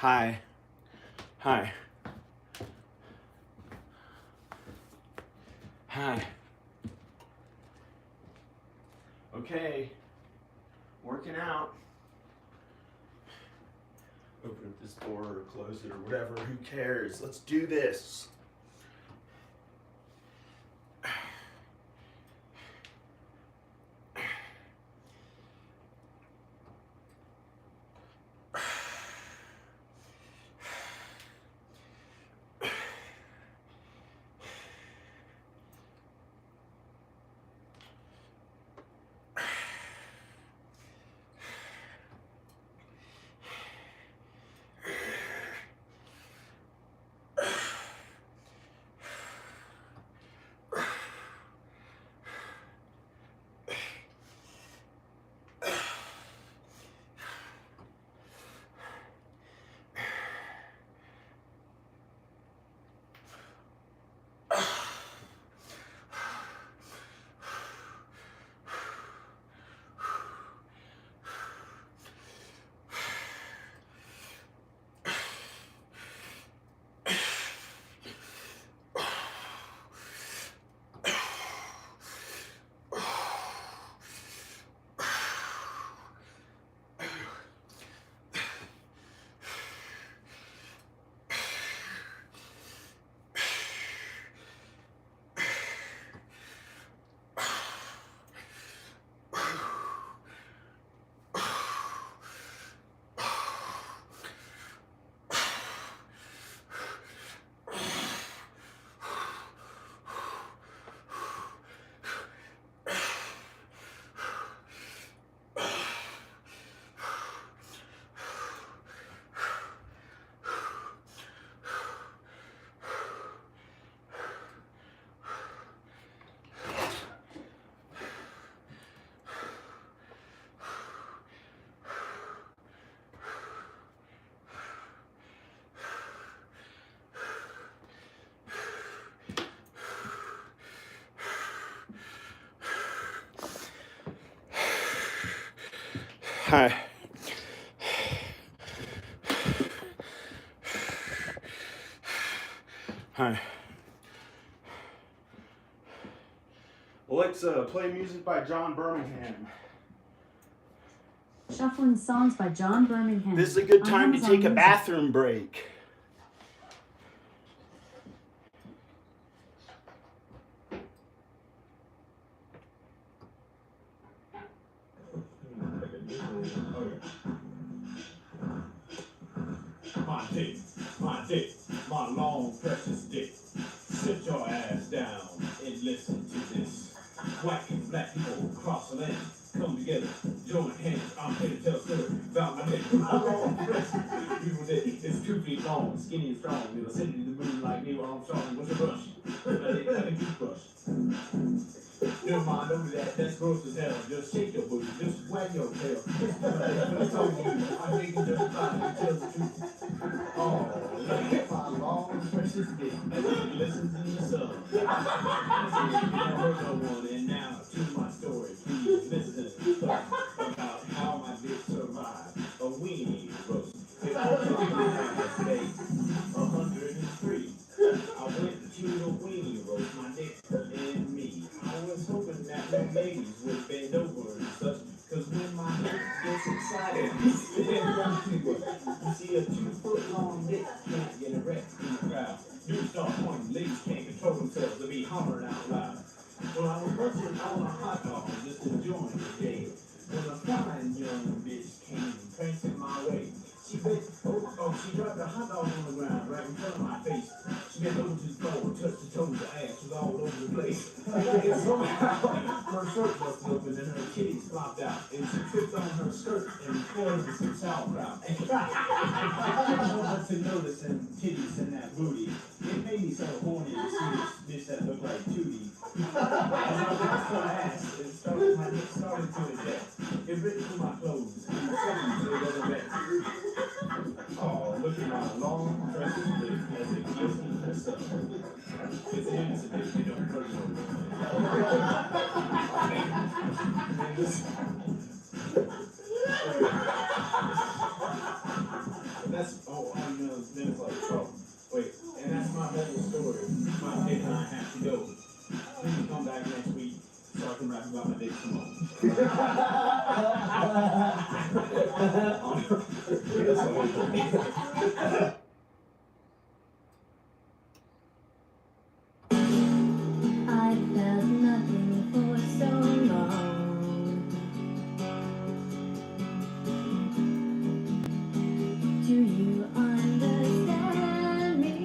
Hi. Hi. Hi. Okay. Working out. Open up this door or close it or whatever. Who cares? Let's do this. Hi. Hi. Alexa, play music by John Birmingham. Shuffling songs by John Birmingham. This is a good time to take a bathroom break. My dick, my long precious dick. Sit your ass down and listen to this. Whacking black people across the land. Come together, join hands. I'm here to tell a story about my dick. My long precious beautiful dick. It's 2 feet long, skinny and strong. It'll send you to the moon like Neil Armstrong. What's a brush? My dick like a toothbrush. Never mind, don't do that. That's gross as hell. Just shake your booty. Just wag your tail. I'm telling you, I'm making just fine. You tell the truth. Oh, look at my long precious dick as it glistens in the sun. I never heard no one, and now to my story. Please listen about how my dick survived a weenie roast. It was day 103. I went to the weenie roast, my dick and me. I was hoping that no ladies would bend over and such, cause when my dick gets excited, you see a 2-foot-long dick can't get erect in the crowd. Dudes start pointing, ladies can't control themselves to be hollering out loud. Well, I was munching on a hot dog, just enjoying the day, when a fine young bitch came prancing my way. She dropped the hot dog on the ground right in front of my face. She bent over to the floor, touched the toes, her ass was all over the place. And somehow her shirt busted open and her titties flopped out, and she tripped on her skirt and fell into some sauerkraut. I wanted to notice them titties and that booty. It made me so horny to see this bitch that looked like Tootie. As I watched her ass, my dick started to eject. It ripped through my clothes and suddenly to the other bed. Oh, look at my long, precious dick as it glistens in the sun. It's an innocent dick, you don't hurt no That's, I felt nothing for so long. Do you understand me?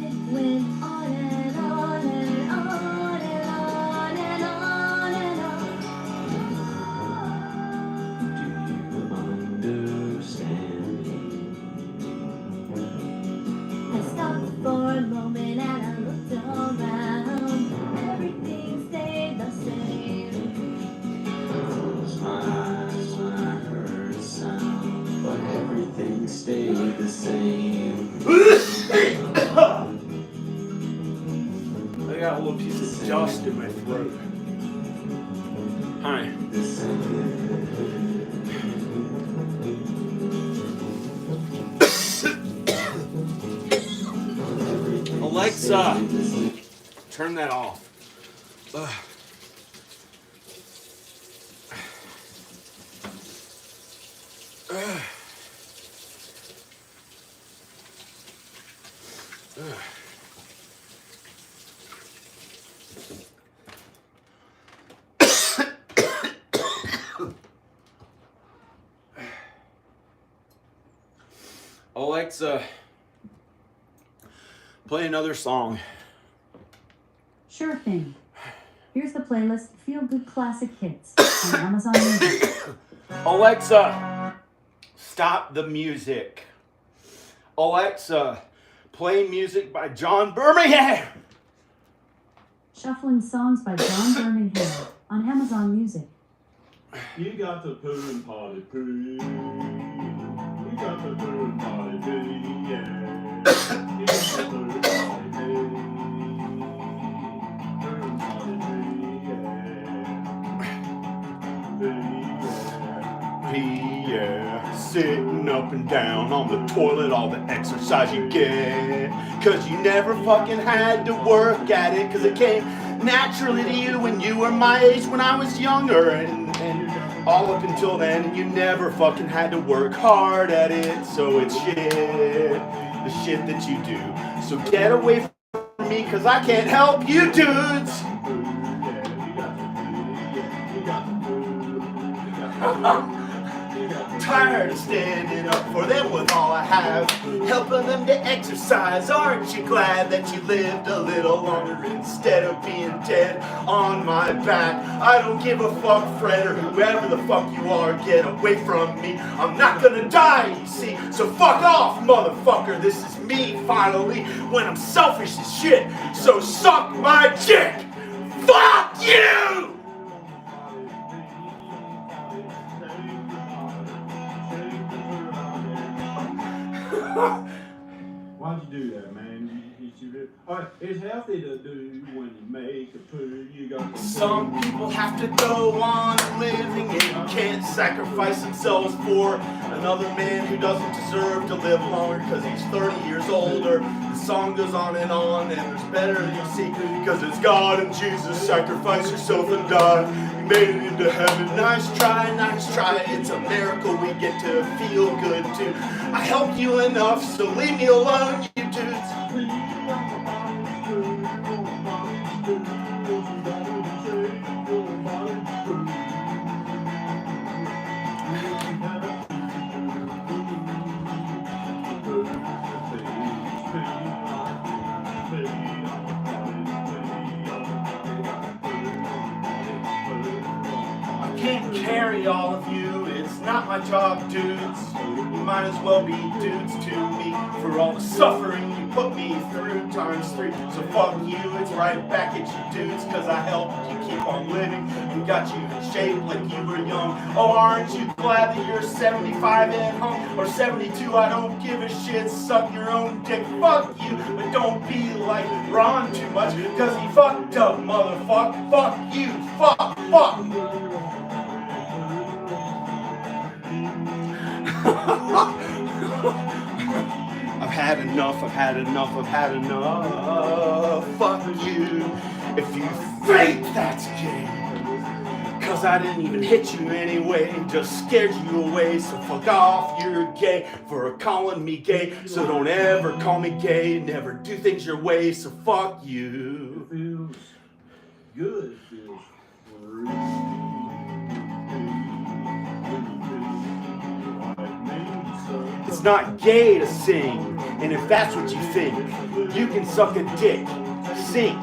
It went on and on and on and on and on and on. Do you understand me? I stopped for a moment and I looked around. Everything stayed the same. Closed my eyes when I heard a sound, but everything stayed the same. I got a little piece of dust in my throat. Hi. The same. Alexa, turn that off. Alexa, play another song. Sure thing. Here's the playlist Feel Good Classic Hits on Amazon Music. Alexa, stop the music. Alexa, play music by John Birmingham. Shuffling songs by John Birmingham on Amazon Music. You got the poo and party poo. You got the poo and party poo, yeah. You got the poo and party poo. Poo and party poo, yeah. Yeah, sitting up and down on the toilet, all the exercise you get. Cause you never fucking had to work at it, cause it came naturally to you when you were my age when I was younger. And all up until then, and you never fucking had to work hard at it. So it's shit, the shit that you do. So get away from me, cause I can't help you dudes. Tired of standing up for them with all I have, helping them to exercise. Aren't you glad that you lived a little longer instead of being dead on my back? I don't give a fuck, Fred, or whoever the fuck you are. Get away from me. I'm not gonna die, you see. So fuck off, motherfucker. This is me finally when I'm selfish as shit. So suck my dick. Fuck you! Why'd you do that, man? Alright, it's healthy to do when you make a poo. You got Some people have to go on living and can't sacrifice themselves for another man who doesn't deserve to live longer because he's 30 years older. The song goes on and there's better you see, because it's God and Jesus, sacrifice yourself and die. You made it into heaven. Nice try, it's a miracle we get to feel good too. I helped you enough, so leave me alone, you dudes. I can't carry all of you, it's not my job, dudes. You might as well be dudes to me for all the suffering you put me through ×3. So fuck you, it's right back at you dudes, cause I helped you keep on living and got you in shape like you were young. Oh, aren't you glad that you're 75 at home, or 72, I don't give a shit, suck your own dick, fuck you. But don't be like Ron too much, cause he fucked up, motherfucker. Fuck you, fuck. I've had enough. Fuck you. If you think that's gay. Cause I didn't even hit you anyway, just scared you away. So fuck off, you're gay for calling me gay. So don't ever call me gay, never do things your way. So fuck you. Feels good, feels free. It's not gay to sing, and if that's what you think, you can suck a dick. Sink,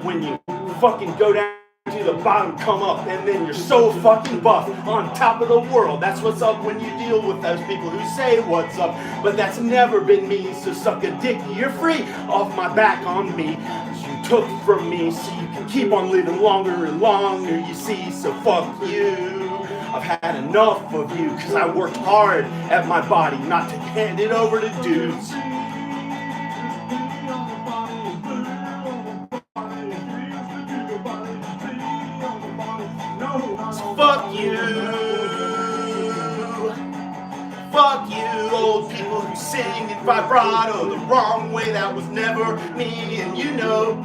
when you fucking go down to the bottom, come up, and then you're so fucking buff on top of the world. That's what's up when you deal with those people who say what's up, but that's never been me. So suck a dick, you're free off my back on me. You took from me so you can keep on living longer and longer, you see. So fuck you. I've had enough of you, cause I worked hard at my body not to hand it over to dudes. So fuck you. Fuck you, old people who sing in vibrato the wrong way. That was never me, and you know.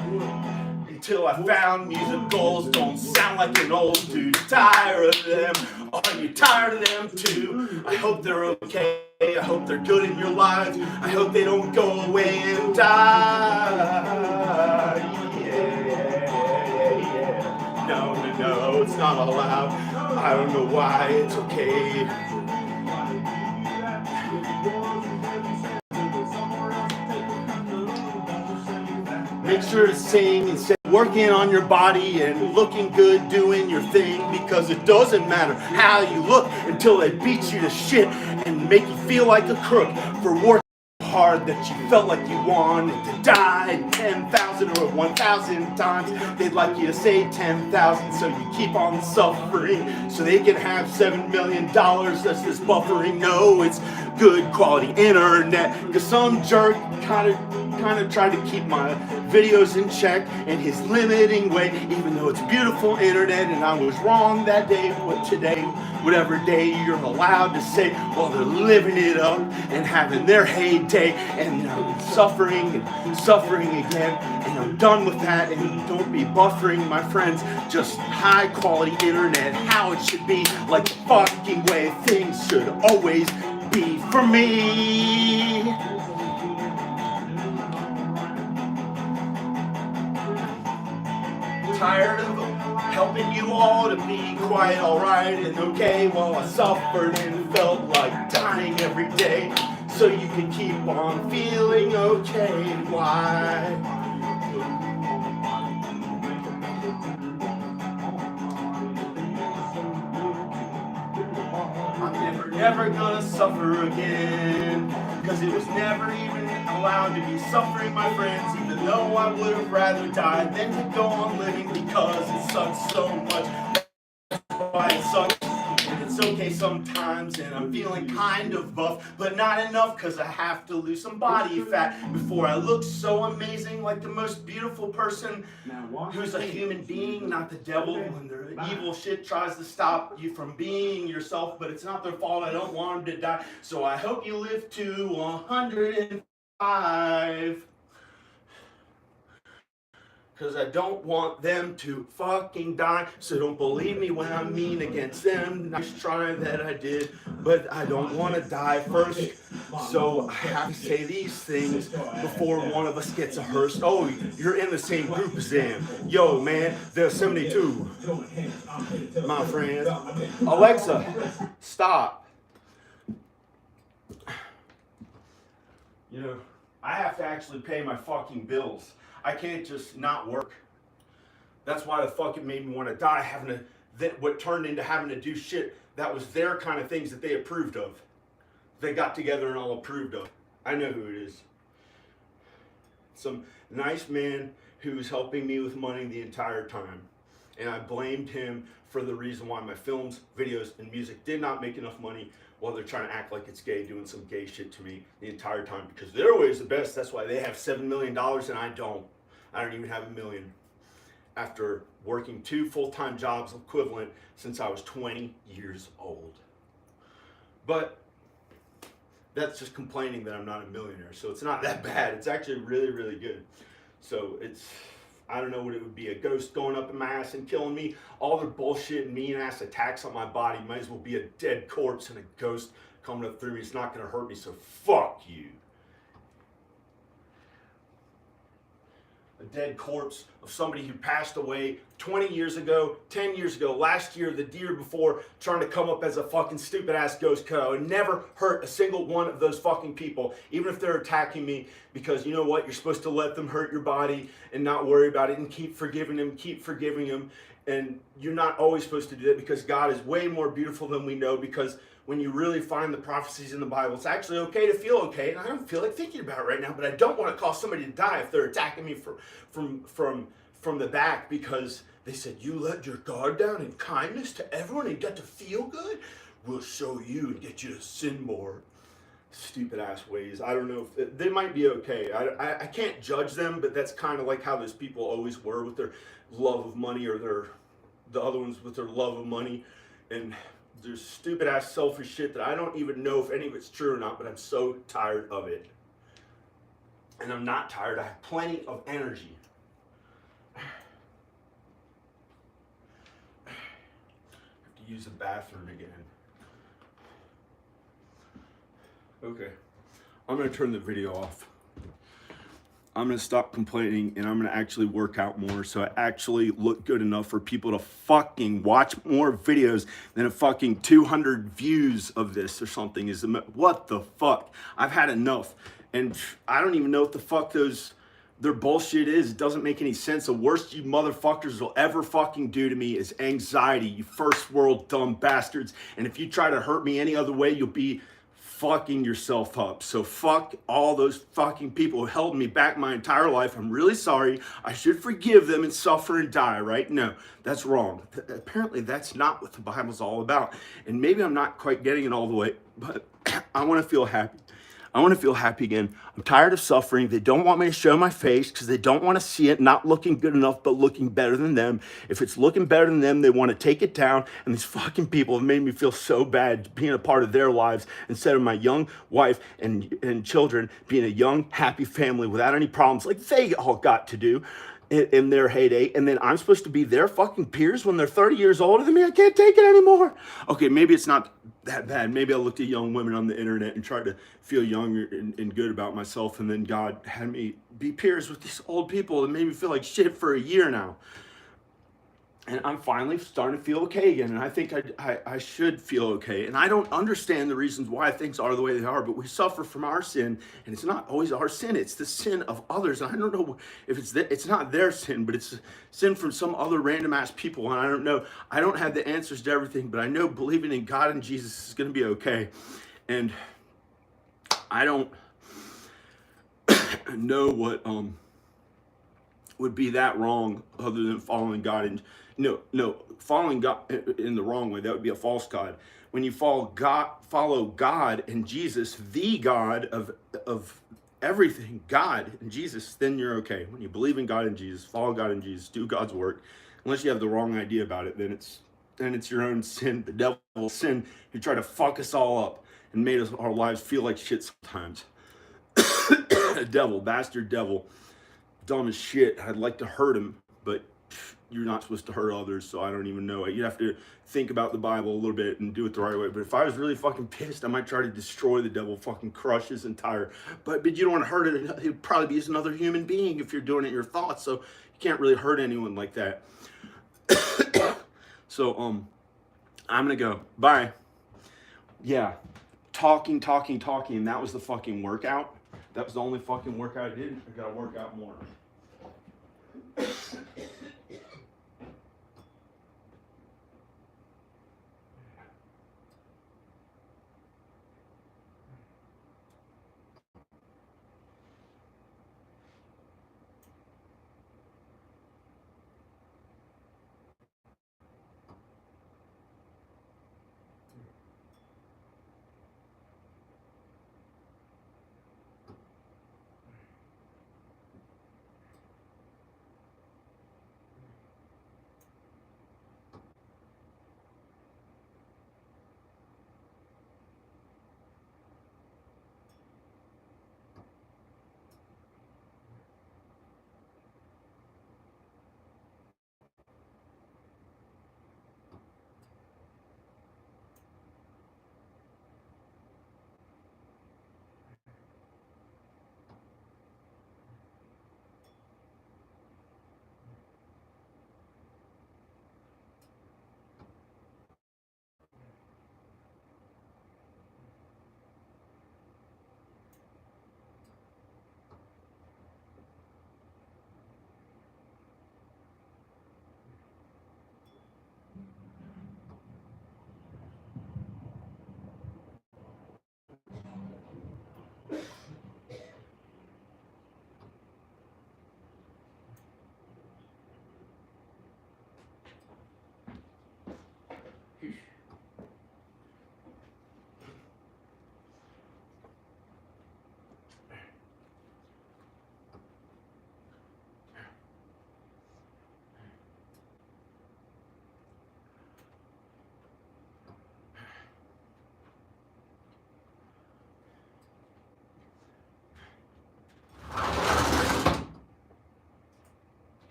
Until I found music goals don't sound like an old dude. Tired of them. Are you tired of them too? I hope they're okay. I hope they're good in your lives. I hope they don't go away and die. Yeah. No, it's not allowed. I don't know why. It's okay. Make sure to sing and say, working on your body and looking good, doing your thing, because it doesn't matter how you look until they beat you to shit and make you feel like a crook for working hard that you felt like you wanted to die 10,000 or 1,000 times. They'd like you to say 10,000 so you keep on suffering so they can have $7 million. That's this buffering. No, it's good quality internet, because some jerk kind of tried to keep my videos in check in his limiting way, even though it's beautiful internet and I was wrong that day. But today, whatever day you're allowed to say, well, they're living it up and having their heyday, and they're suffering again, and I'm done with that. And don't be buffering, my friends, just high quality internet, how it should be, like the fucking way things should always be for me. Tired of helping you all to be quite alright and okay while I suffered and felt like dying every day, so you can keep on feeling okay. Why? I'm never gonna suffer again, cause it was never even allowed to be suffering, my friends, even though I would have rather died than to go on living, because it sucks so much. That's why it sucks. And it's okay sometimes, and I'm feeling kind of buff, but not enough, cause I have to lose some body fat before I look so amazing, like the most beautiful person who's a human being, not the devil. When their evil shit tries to stop you from being yourself, but it's not their fault. I don't want them to die, so I hope you live to 105. Cause I don't want them to fucking die. So don't believe me when I'm mean against them. Nice try that I did, but I don't want to die first. So I have to say these things before one of us gets a hearse. Oh, you're in the same group as them. Yo, man, there's 72. My friend. Alexa, stop. You know, I have to actually pay my fucking bills. I can't just not work. That's why the fuck it made me want to die, what turned into having to do shit that was their kind of things that they approved of. They got together and all approved of. I know who it is. Some nice man who's helping me with money the entire time. And I blamed him for the reason why my films, videos, and music did not make enough money, while they're trying to act like it's gay, doing some gay shit to me the entire time, because they're always the best. That's why they have $7 million and I don't. I don't even have $1 million. After working 2 full-time jobs equivalent since I was 20 years old. But that's just complaining that I'm not a millionaire. So it's not that bad. It's actually really, really good. So it's I don't know what it would be, a ghost going up in my ass and killing me. All their bullshit and mean ass attacks on my body might as well be a dead corpse and a ghost coming up through me. It's not gonna hurt me, so fuck you. A dead corpse of somebody who passed away 20 years ago, 10 years ago, last year, the year before, trying to come up as a fucking stupid ass ghost, because I would never hurt a single one of those fucking people, even if they're attacking me, because you know what? You're supposed to let them hurt your body and not worry about it and keep forgiving them. And you're not always supposed to do that, because God is way more beautiful than we know, because when you really find the prophecies in the Bible, it's actually okay to feel okay. And I don't feel like thinking about it right now, but I don't want to cause somebody to die if they're attacking me from the back because they said, you let your guard down in kindness to everyone and got to feel good? We'll show you and get you to sin more. Stupid ass ways. I don't know if they might be okay. I can't judge them, but that's kind of like how those people always were with their love of money, or the other ones with their love of money. And there's stupid ass selfish shit that I don't even know if any of it's true or not, but I'm so tired of it. And I'm not tired. I have plenty of energy. I have to use the bathroom again. Okay, I'm gonna turn the video off. I'm gonna stop complaining and I'm gonna actually work out more so I actually look good enough for people to fucking watch more videos than a fucking 200 views of this or something. What the fuck? I've had enough. And I don't even know what the fuck their bullshit is. It doesn't make any sense. The worst you motherfuckers will ever fucking do to me is anxiety, you first world dumb bastards. And if you try to hurt me any other way, you'll be fucking yourself up. So fuck all those fucking people who held me back my entire life. I'm really sorry. I should forgive them and suffer and die, right? No, that's wrong. Apparently that's not what the Bible's all about. And maybe I'm not quite getting it all the way, but I want to feel happy. I want to feel happy again. I'm tired of suffering. They don't want me to show my face because they don't want to see it not looking good enough, but looking better than them. If it's looking better than them, they want to take it down. And these fucking people have made me feel so bad being a part of their lives instead of my young wife and children being a young, happy family without any problems like they all got to do in their heyday. And then I'm supposed to be their fucking peers when they're 30 years older than me. I can't take it anymore. Okay, maybe it's not that bad. Maybe I looked at young women on the internet and tried to feel younger and good about myself, and then God had me be peers with these old people and made me feel like shit for a year now. And I'm finally starting to feel okay again, and I think I should feel okay. And I don't understand the reasons why things are the way they are, but we suffer from our sin, and it's not always our sin, it's the sin of others. And I don't know if it's not their sin, but it's sin from some other random ass people, and I don't know. I don't have the answers to everything, but I know believing in God and Jesus is going to be okay. And I don't know what would be that wrong other than following God. And no, following God in the wrong way, that would be a false God. When you follow God and Jesus, the God of everything, God and Jesus, then you're okay. When you believe in God and Jesus, follow God and Jesus, do God's work, unless you have the wrong idea about it, then it's your own sin, the devil's sin, who tried to fuck us all up and made our lives feel like shit sometimes. Devil, bastard devil, dumb as shit. I'd like to hurt him, but you're not supposed to hurt others, so I don't even know. You have to think about the Bible a little bit and do it the right way. But if I was really fucking pissed, I might try to destroy the devil, fucking crush his entire. But you don't want to hurt it. He'd probably be just another human being if you're doing it in your thoughts. So you can't really hurt anyone like that. So I'm gonna go. Bye. Yeah, talking, and that was the fucking workout. That was the only fucking workout I did. I gotta work out more.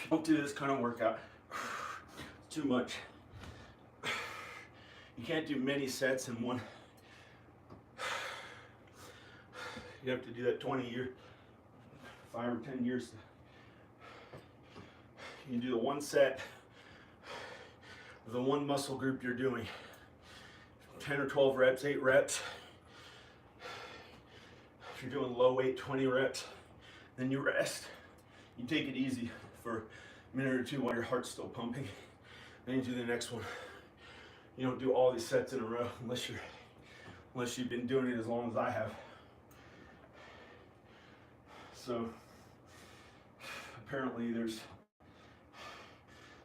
Don't do this kind of workout. Too much. You can't do many sets in one. You have to do that 20 years, 5 or 10 years. You can do the one set of the one muscle group you're doing. 10 or 12 reps, 8 reps. If you're doing low weight, 20 reps, then you rest. You take it easy for a minute or two while your heart's still pumping. Then you do the next one. You don't do all these sets in a row unless you've been doing it as long as I have. So apparently there's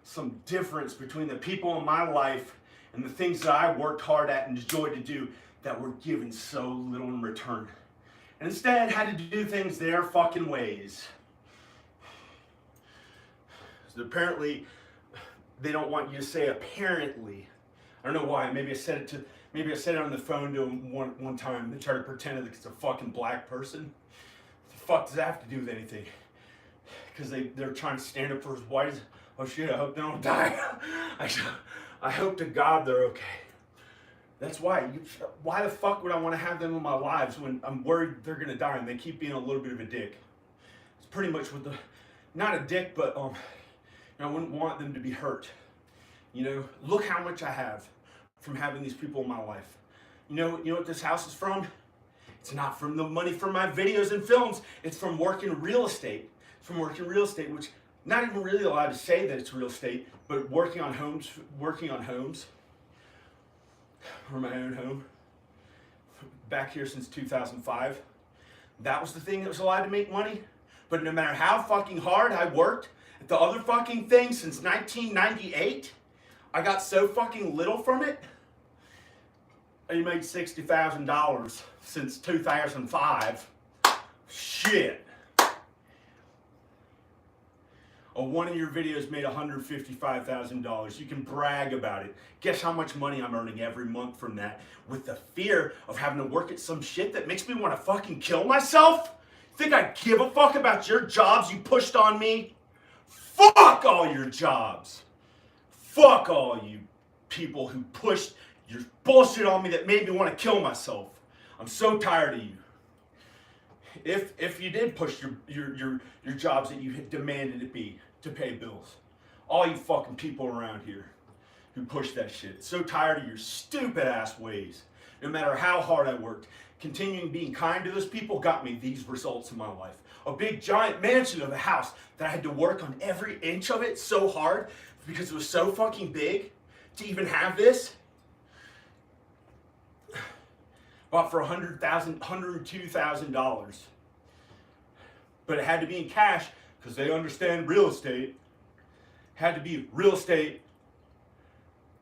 some difference between the people in my life and the things that I worked hard at and enjoyed to do that were given so little in return. And instead had to do things their fucking ways. So apparently they don't want you to say apparently. I don't know why. Maybe I said it on the phone to him one time. They tried to pretend that it's a fucking black person. What the fuck does that have to do with anything? Because they're trying to stand up for his white. Oh shit, I hope they don't die. I hope to God they're okay. That's why. Why the fuck would I want to have them in my lives when I'm worried they're gonna die and they keep being a little bit of a dick? It's pretty much what not a dick, but I wouldn't want them to be hurt. You know, look how much I have from having these people in my life. You know what this house is from? It's not from the money from my videos and films. It's from working real estate. It's from working real estate, which not even really allowed to say that it's real estate, but working on homes or my own home. Back here since 2005. That was the thing that was allowed to make money. But no matter how fucking hard I worked at the other fucking thing since 1998, I got so fucking little from it. I made $60,000 since 2005. Shit. One of your videos made $155,000. You can brag about it. Guess how much money I'm earning every month from that, with the fear of having to work at some shit that makes me want to fucking kill myself? Think I give a fuck about your jobs you pushed on me? Fuck all your jobs. Fuck all you people who pushed your bullshit on me that made me want to kill myself. I'm so tired of you. If you did push your jobs that you had demanded it be to pay bills. All you fucking people around here who push that shit. So tired of your stupid ass ways. No matter how hard I worked, continuing being kind to those people got me these results in my life. A big giant mansion of a house that I had to work on every inch of it so hard because it was so fucking big to even have this. Bought for $102,000. But it had to be in cash because they understand real estate. Had to be real estate.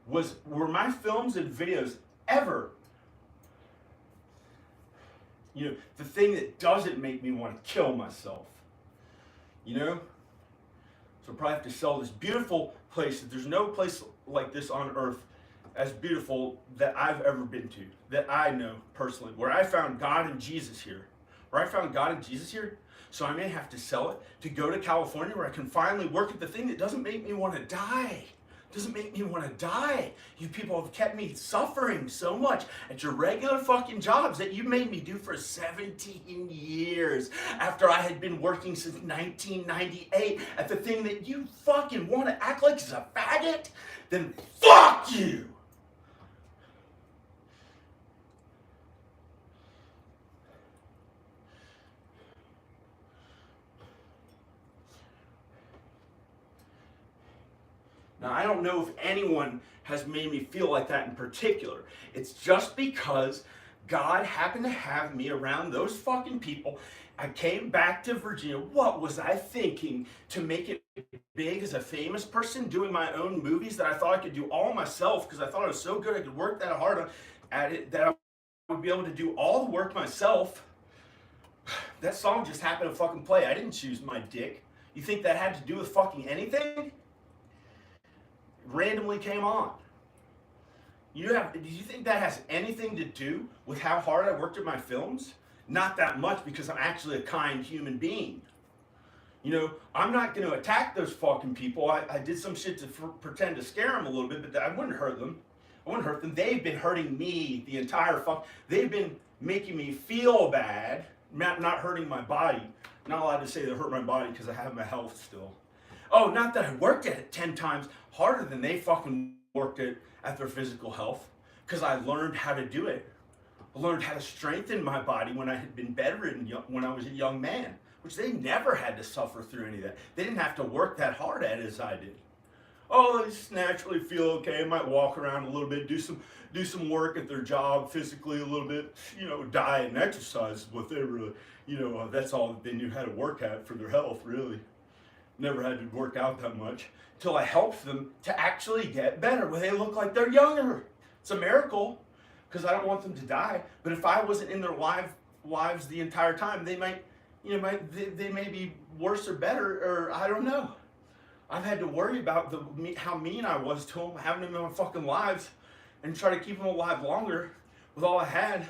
Were my films and videos ever, the thing that doesn't make me want to kill myself? So I probably have to sell this beautiful place. There's no place like this on earth as beautiful that I've ever been to, that I know personally, where I found God and Jesus here. So I may have to sell it to go to California where I can finally work at the thing that doesn't make me want to die. You people have kept me suffering so much at your regular fucking jobs that you made me do for 17 years after I had been working since 1998 at the thing that you fucking want to act like is a faggot. Then fuck you! Now, I don't know if anyone has made me feel like that in particular. It's just because God happened to have me around those fucking people. I came back to Virginia. What was I thinking to make it big as a famous person doing my own movies that I thought I could do all myself because I thought I was so good I could work that hard at it that I would be able to do all the work myself. That song just happened to fucking play. I didn't choose my dick. You think that had to do with fucking anything? Randomly came on. Do you think that has anything to do with how hard I worked at my films? Not that much, because I'm actually a kind human being. You know, I'm not going to attack those fucking people. I did some shit to pretend to scare them a little bit, but I wouldn't hurt them. I wouldn't hurt them. They've been hurting me the entire They've been making me feel bad, not hurting my body. Not allowed to say they hurt my body because I have my health still. Oh, not that I worked at it 10 times harder than they fucking worked at their physical health, because I learned how to do it. I learned how to strengthen my body when I had been bedridden when I was a young man, which they never had to suffer through any of that. They didn't have to work that hard at it as I did. Oh, they just naturally feel okay. Might walk around a little bit, do some work at their job physically a little bit. You know, diet and exercise is what they really, that's all they knew how to work at for their health, really. Never had to work out that much until I helped them to actually get better, where they look like they're younger. It's a miracle, because I don't want them to die. But if I wasn't in their lives the entire time, they might, they may be worse or better, or I don't know. I've had to worry about how mean I was to them, having them in my fucking lives, and try to keep them alive longer with all I had.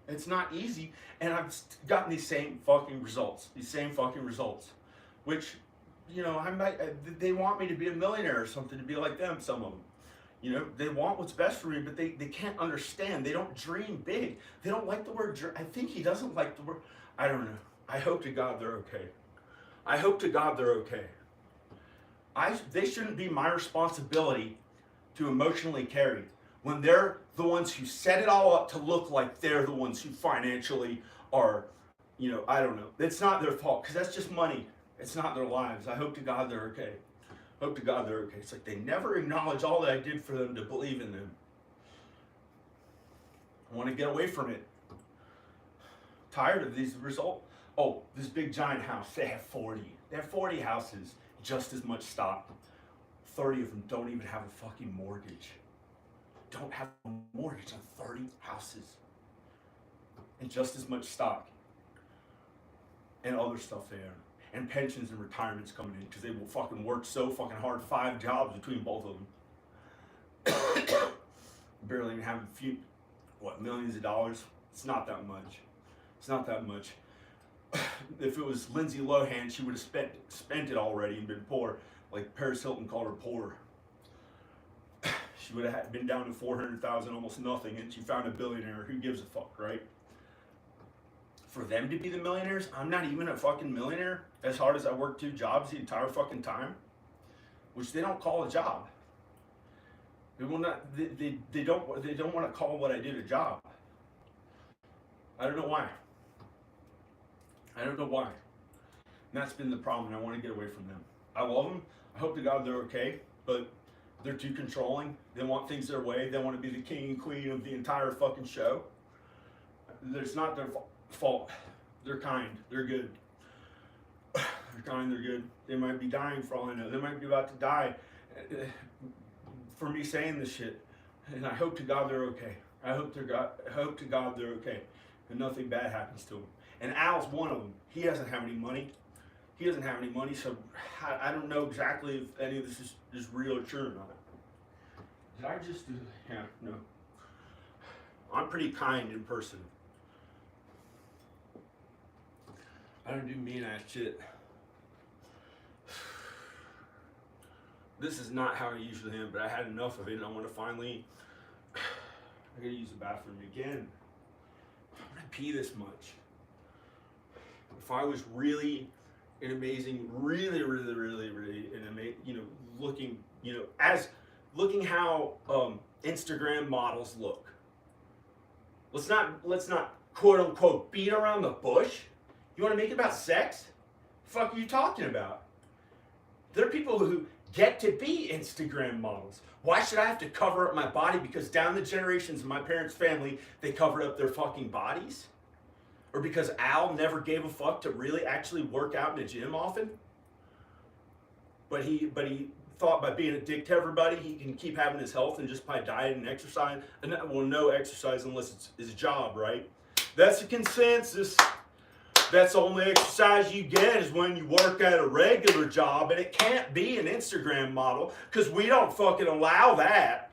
It's not easy, and I've gotten these same fucking results. Which, they want me to be a millionaire or something, to be like them, some of them. They want what's best for me, but they can't understand. They don't dream big. They don't like the word dream. I think he doesn't like the word. I don't know. I hope to God they're okay. They shouldn't be my responsibility to emotionally carry when they're the ones who set it all up to look like they're the ones who financially are, I don't know. It's not their fault, because that's just money. It's not their lives. I hope to God they're okay. It's like they never acknowledge all that I did for them to believe in them. I want to get away from it. Tired of these results. Oh, this big giant house, they have 40. They have 40 houses, just as much stock. 30 of them don't even have a fucking mortgage. Don't have a mortgage on 30 houses. And just as much stock. And other stuff they own. And pensions and retirements coming in, because they will fucking work so fucking hard, 5 jobs between both of them. Barely even having millions of dollars. It's not that much. If it was Lindsay Lohan, she would have spent it already and been poor. Like Paris Hilton called her poor. She would have been down to 400,000, almost nothing, and she found a billionaire. Who gives a fuck, right? For them to be the millionaires, I'm not even a fucking millionaire. As hard as I work 2 jobs the entire fucking time, which they don't call a job. They will not. They don't want to call what I did a job. I don't know why. And that's been the problem, and I want to get away from them. I love them. I hope to God they're okay, but they're too controlling. They want things their way. They want to be the king and queen of the entire fucking show. It's not their fault. They're kind. They're good. They're good. They might be dying for all I know. They might be about to die for me saying this shit. And I hope to God they're okay. I hope to God they're okay. And nothing bad happens to them. And Al's one of them. He doesn't have any money. So I don't know exactly if any of this is real or true or not. Did I just do? Yeah, no. I'm pretty kind in person. I don't do mean ass shit. This is not how I usually am, but I had enough of it, and I want to finally. I gotta use the bathroom again. I'm gonna pee this much. If I was really an amazing, really an amazing, looking how Instagram models look. Let's not quote unquote beat around the bush. You want to make it about sex? The fuck are you talking about? There are people who get to be Instagram models. Why should I have to cover up my body? Because down the generations of my parents' family, they covered up their fucking bodies? Or because Al never gave a fuck to really actually work out in a gym often? But he thought by being a dick to everybody, he can keep having his health and just by diet and exercise. And well, no exercise unless it's his job, right? That's a consensus. That's the only exercise you get is when you work at a regular job, and it can't be an Instagram model because we don't fucking allow that.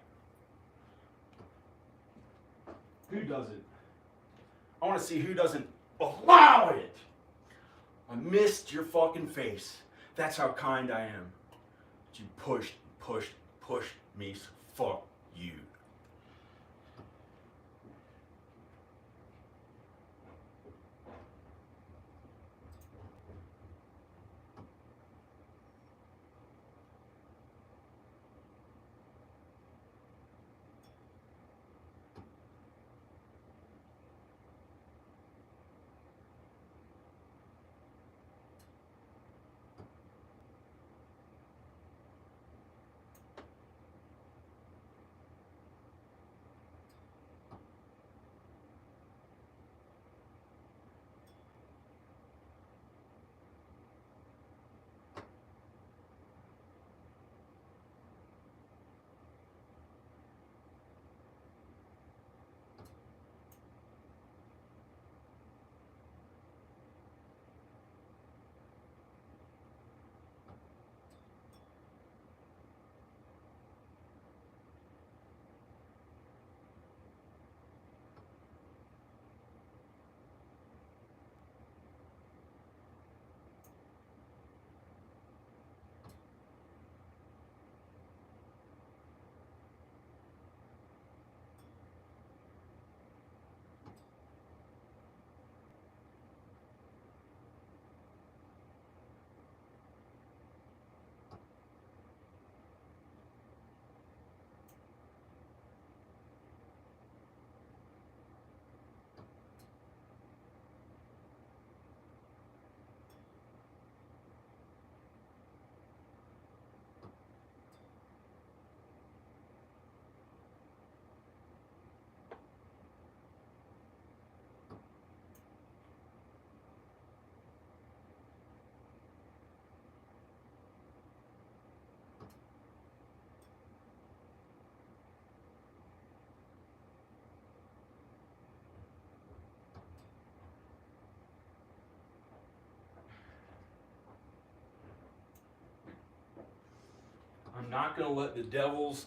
Who does it? I want to see who doesn't allow it. I missed your fucking face. That's how kind I am. But you pushed me, so fuck you. I'm not going to let the devil's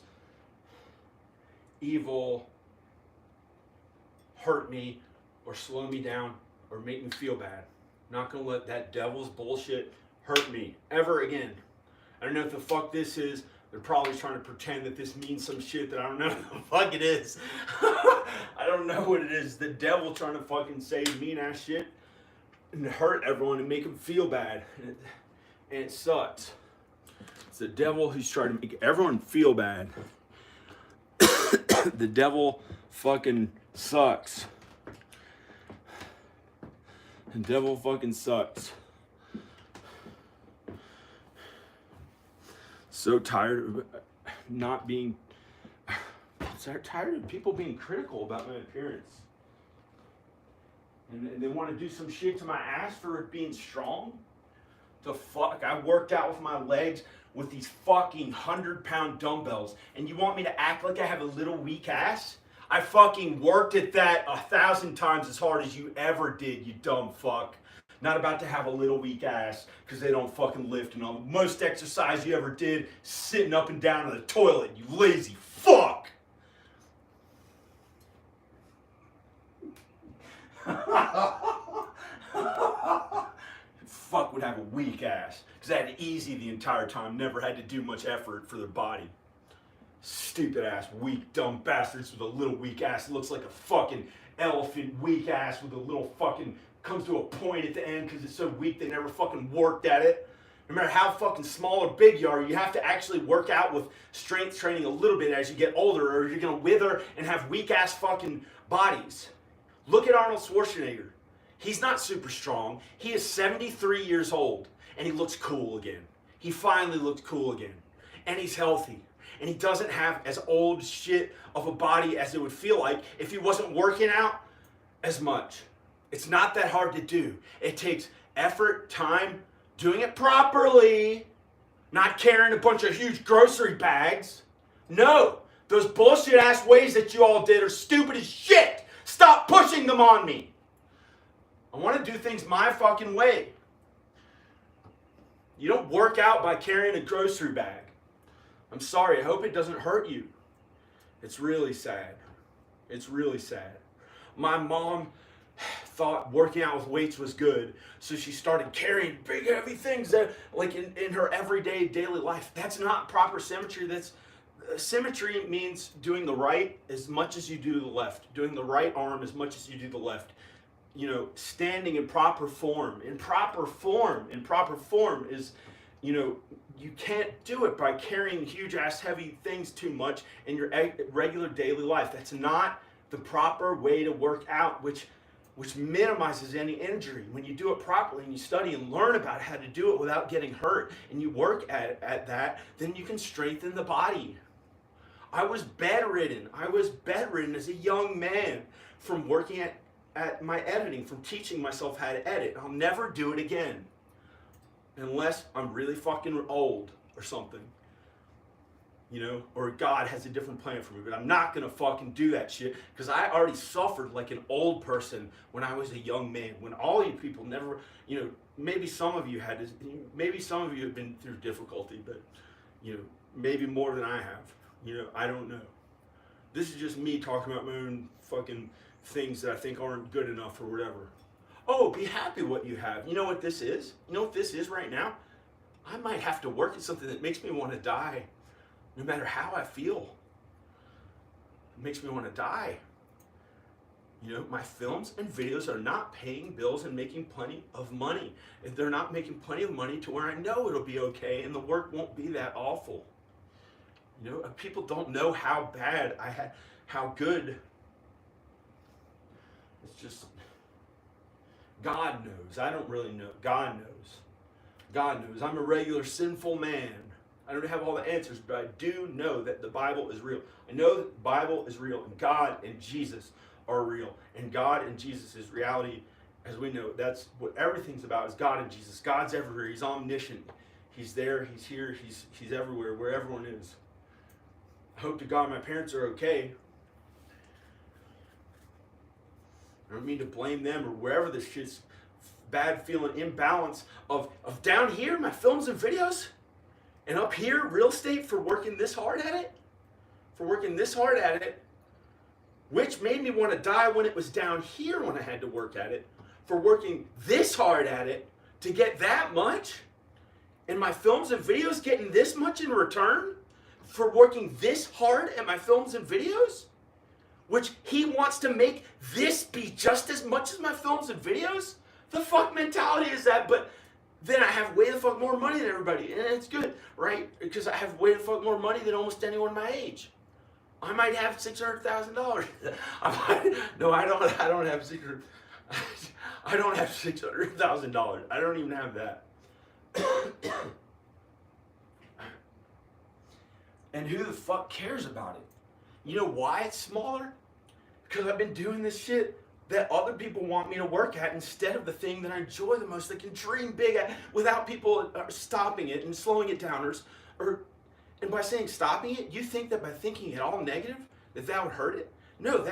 evil hurt me or slow me down or make me feel bad. I'm not going to let that devil's bullshit hurt me ever again. I don't know what the fuck this is. They're probably trying to pretend that this means some shit that I don't know what the fuck it is. I don't know what it is. The devil trying to fucking say mean ass shit and hurt everyone and make them feel bad. And it sucks. It's the devil who's trying to make everyone feel bad. The devil fucking sucks. The devil fucking sucks. So tired of not being... So tired of people being critical about my appearance. And they want to do some shit to my ass for it being strong. The fuck? I worked out with my legs with these fucking 100-pound dumbbells, and you want me to act like I have a little weak ass? I fucking worked at that 1,000 times as hard as you ever did, you dumb fuck. Not about to have a little weak ass because they don't fucking lift and all. The most exercise you ever did sitting up and down in the toilet, you lazy fuck. Fuck would have a weak ass because I had it easy the entire time, never had to do much effort for their body. Stupid ass, weak, dumb bastards with a little weak ass. It looks like a fucking elephant, weak ass with a little fucking, comes to a point at the end because it's so weak they never fucking worked at it. No matter how fucking small or big you are, you have to actually work out with strength training a little bit as you get older, or you're gonna wither and have weak ass fucking bodies. Look at Arnold Schwarzenegger. He's not super strong. He is 73 years old and he looks cool again. He finally looks cool again. And he's healthy. And he doesn't have as old shit of a body as it would feel like if he wasn't working out as much. It's not that hard to do. It takes effort, time, doing it properly, not carrying a bunch of huge grocery bags. No, those bullshit ass ways that you all did are stupid as shit. Stop pushing them on me. I want to do things my fucking way. You don't work out by carrying a grocery bag. I'm sorry, I hope it doesn't hurt you. It's really sad. It's really sad. My mom thought working out with weights was good, so she started carrying big heavy things that like in her everyday daily life. That's not proper symmetry. That's symmetry means doing the right as much as you do the left, doing the right arm as much as you do the left. You know, standing in proper form. In proper form is, you know, you can't do it by carrying huge ass heavy things too much in your regular daily life. That's not the proper way to work out, which minimizes any injury. When you do it properly and you study and learn about how to do it without getting hurt, and you work at that, then you can strengthen the body. I was bedridden as a young man from working at my editing, from teaching myself how to edit. I'll never do it again. Unless I'm really fucking old or something. You know, or God has a different plan for me, but I'm not gonna fucking do that shit, because I already suffered like an old person when I was a young man. When all you people never, you know, maybe some of you had this, maybe some of you have been through difficulty, but, you know, maybe more than I have. You know, I don't know. This is just me talking about my own fucking things that I think aren't good enough or whatever. Oh, be happy what you have. You know what this is? You know what this is right now? I might have to work at something that makes me want to die. No matter how I feel. It makes me want to die. You know, my films and videos are not paying bills and making plenty of money. If they're not making plenty of money to where I know it'll be okay and the work won't be that awful. You know, people don't know how bad I had, how good. It's just, God knows. I don't really know. God knows. God knows. I'm a regular sinful man. I don't have all the answers, but I do know that the Bible is real. I know that the Bible is real, and God and Jesus are real. And God and Jesus is reality, as we know. That's what everything's about, is God and Jesus. God's everywhere. He's omniscient. He's there. He's here. He's everywhere, where everyone is. I hope to God my parents are okay. I don't mean to blame them or wherever this shit's bad feeling imbalance of down here, my films and videos. And up here, real estate, for working this hard at it, which made me want to die when it was down here when I had to work at it, for working this hard at it to get that much, and my films and videos getting this much in return for working this hard at my films and videos, which he wants to make this be just as much as my films and videos? The fuck mentality is that? But then I have way the fuck more money than everybody, and it's good, right? Because I have way the fuck more money than almost anyone my age. I might have $600,000. No, I don't have $600,000. I don't have $600,000. I don't even have that. And who the fuck cares about it? You know why it's smaller? Because I've been doing this shit that other people want me to work at instead of the thing that I enjoy the most, that can dream big at, without people stopping it and slowing it down, and by saying stopping it, you think that by thinking it all negative, that would hurt it? No,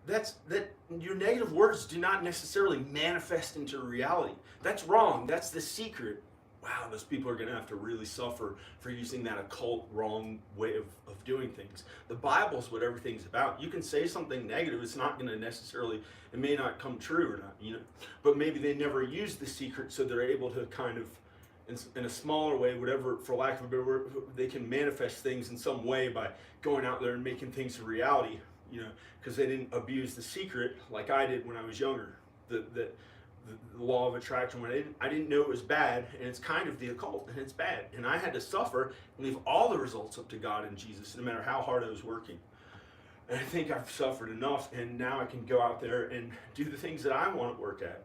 that your negative words do not necessarily manifest into reality. That's wrong. That's the secret. Wow, those people are going to have to really suffer for using that occult, wrong way of doing things. The Bible's what everything's about. You can say something negative, it's not going to necessarily, it may not come true or not, you know. But maybe they never use the secret, so they're able to kind of, in a smaller way, whatever, for lack of a better word, they can manifest things in some way by going out there and making things a reality, you know, because they didn't abuse the secret like I did when I was younger. The law of attraction, when I didn't know it was bad, and it's kind of the occult, and it's bad, and I had to suffer and leave all the results up to God and Jesus, no matter how hard I was working. And I think I've suffered enough, and now I can go out there and do the things that I want to work at.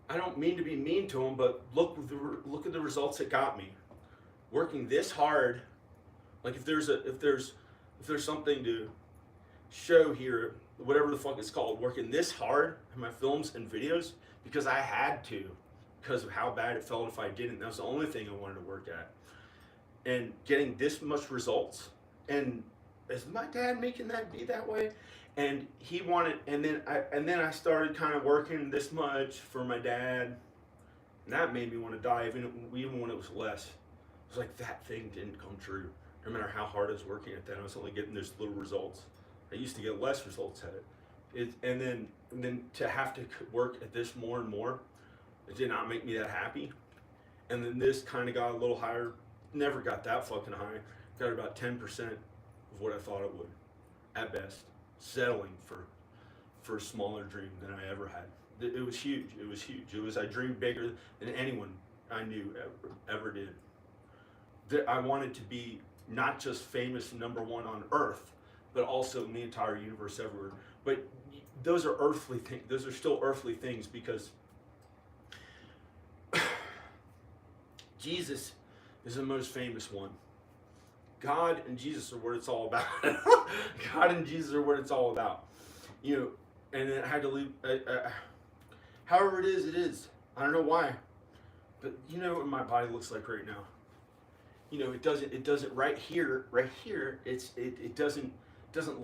I don't mean to be mean to them, but look at the results it got me. Working this hard, like if there's something to show here, whatever the fuck it's called, working this hard in my films and videos because I had to, because of how bad it felt if I didn't. That was the only thing I wanted to work at. And getting this much results, and is my dad making that be that way? And he wanted, and then I started kind of working this much for my dad, and that made me want to die, even when it was less. It was like that thing didn't come true. No matter how hard I was working at that, I was only getting those little results. I used to get less results at it. And then to have to work at this more and more, it did not make me that happy. And then this kind of got a little higher. Never got that fucking high. Got about 10% of what I thought it would, at best. Settling for a smaller dream than I ever had. It was huge. It was huge. It was, I dreamed bigger than anyone I knew ever did. I wanted to be not just famous #1 on Earth, but also in the entire universe everywhere. But those are earthly things. Those are still earthly things, because Jesus is the most famous one. God and Jesus are what it's all about. God and Jesus are what it's all about. You know, and then I had to leave. However it is, it is. I don't know why, but you know what my body looks like right now. You know, it doesn't right here. It doesn't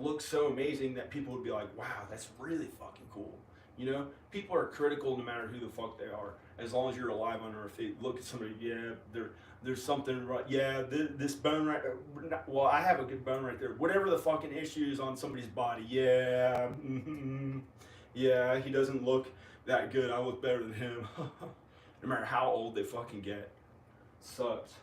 look so amazing that people would be like, wow, that's really fucking cool. You know, people are critical no matter who the fuck they are. As long as you're alive on Earth, they look at somebody, yeah, there's something right. Yeah, this bone right. Well, I have a good bone right there. Whatever the fucking issue is on somebody's body, yeah, yeah, he doesn't look that good. I look better than him. No matter how old they fucking get, sucks.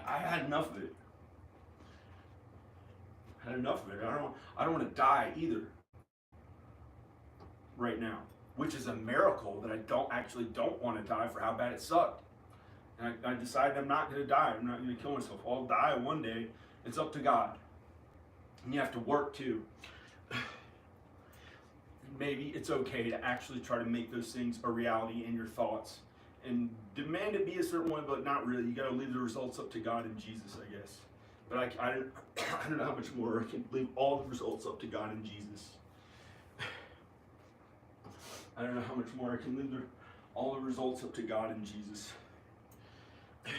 I had enough of it. I had enough of it. I don't want to die either. Right now, which is a miracle that I don't want to die for how bad it sucked. And I decided I'm not going to die. I'm not going to kill myself. I'll die one day. It's up to God. And you have to work too. Maybe it's okay to actually try to make those things a reality in your thoughts and demand it be a certain way, but not really. You got to leave the results up to God and Jesus, I guess. But I don't know how much more I can leave all the results up to God and Jesus. I don't know how much more I can leave all the results up to God and Jesus. I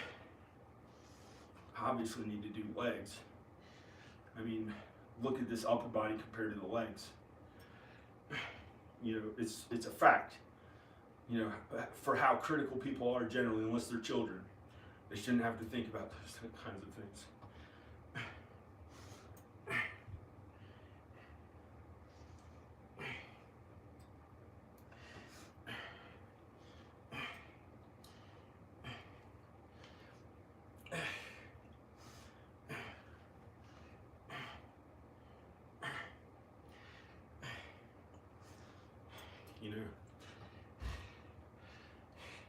obviously need to do legs. I mean, look at this upper body compared to the legs. You know, it's a fact. You know, for how critical people are generally, unless they're children, they shouldn't have to think about those kinds of things.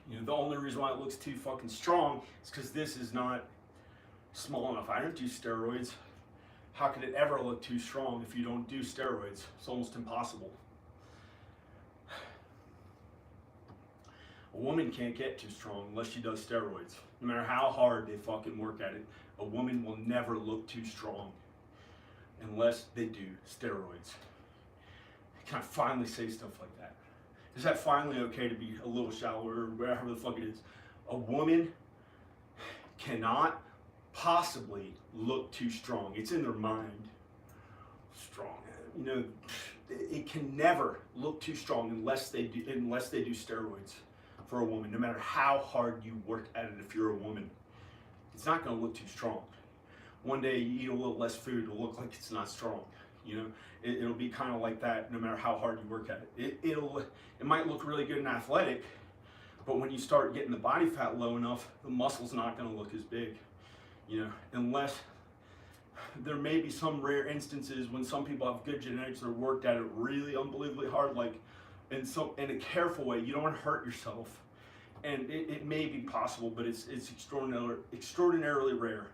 You know, the only reason why it looks too fucking strong is because this is not small enough. I don't do steroids. How could it ever look too strong if you don't do steroids? It's almost impossible. A woman can't get too strong unless she does steroids. No matter how hard they fucking work at it, a woman will never look too strong unless they do steroids. Can I finally say stuff like that? Is that finally okay to be a little shallower or whatever the fuck it is? A woman cannot possibly look too strong. It's in their mind. Strong. You know, it can never look too strong unless they do steroids for a woman. No matter how hard you work at it, if you're a woman, it's not going to look too strong. One day you eat a little less food, it'll look like it's not strong. You know, it'll be kind of like that no matter how hard you work at it. It might look really good and athletic, but when you start getting the body fat low enough, the muscle's not going to look as big. You know, unless there may be some rare instances when some people have good genetics or worked at it really unbelievably hard, like in a careful way. You don't want to hurt yourself, and it may be possible, but it's extraordinarily rare.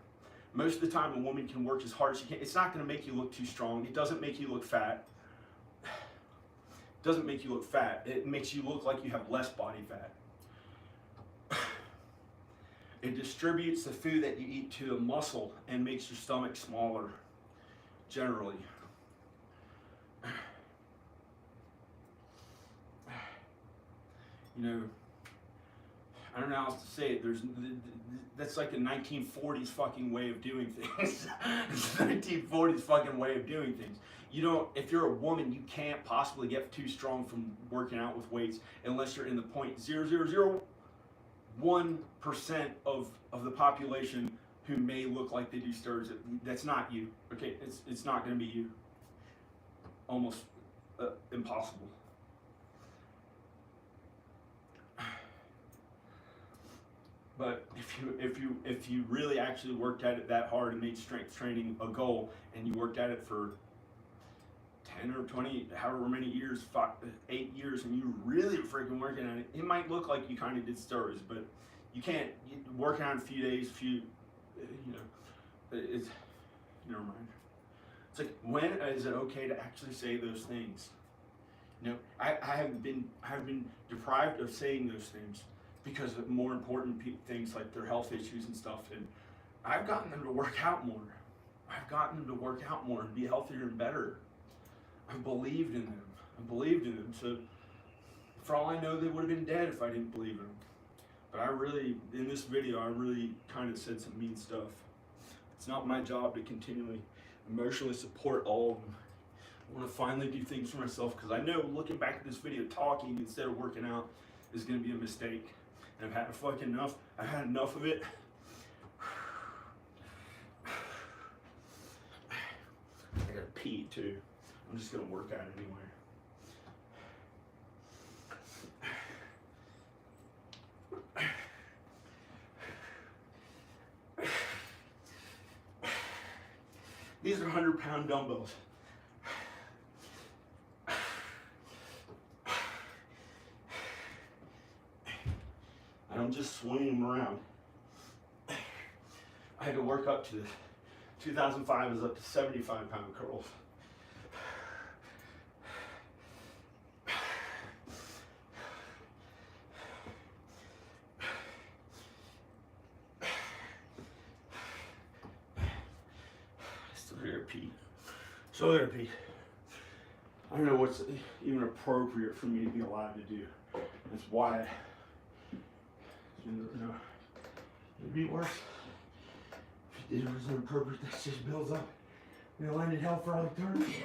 Most of the time, a woman can work as hard as she can. It's not going to make you look too strong. It doesn't make you look fat. It doesn't make you look fat. It makes you look like you have less body fat. It distributes the food that you eat to the muscle and makes your stomach smaller, generally. You know, I don't know how else to say it. That's like a 1940s fucking way of doing things. It's a 1940s fucking way of doing things. You don't, if you're a woman, you can't possibly get too strong from working out with weights unless you're in the 0.0001% 1% of the population who may look like they do steroids. That's not you. Okay, it's not going to be you. Almost impossible. But if you really actually worked at it that hard and made strength training a goal, and you worked at it for 10 or 20, however many years, 8 years, and you really freaking working at it, it might look like you kind of did steroids, but you can't work on a few days, it's, never mind. It's like, when is it okay to actually say those things? I have been deprived of saying those things because of more important things like their health issues and stuff, and I've gotten them to work out more. I've gotten them to work out more and be healthier and better. I believed in them. So for all I know, they would have been dead if I didn't believe in them. But in this video, I really kind of said some mean stuff. It's not my job to continually emotionally support all of them. I want to finally do things for myself, because I know looking back at this video, talking instead of working out is going to be a mistake. And I've had enough. I've had enough of it. I gotta pee too. I'm just gonna work out anyway. These are 100-pound dumbbells. I don't just swing them around. I had to work up to this. 2005 is up to 75-pound curls. So there, Pete. I don't know what's even appropriate for me to be allowed to do. That's why, it'd be worse if it was inappropriate. That just builds up. I'll end in hell for all eternity.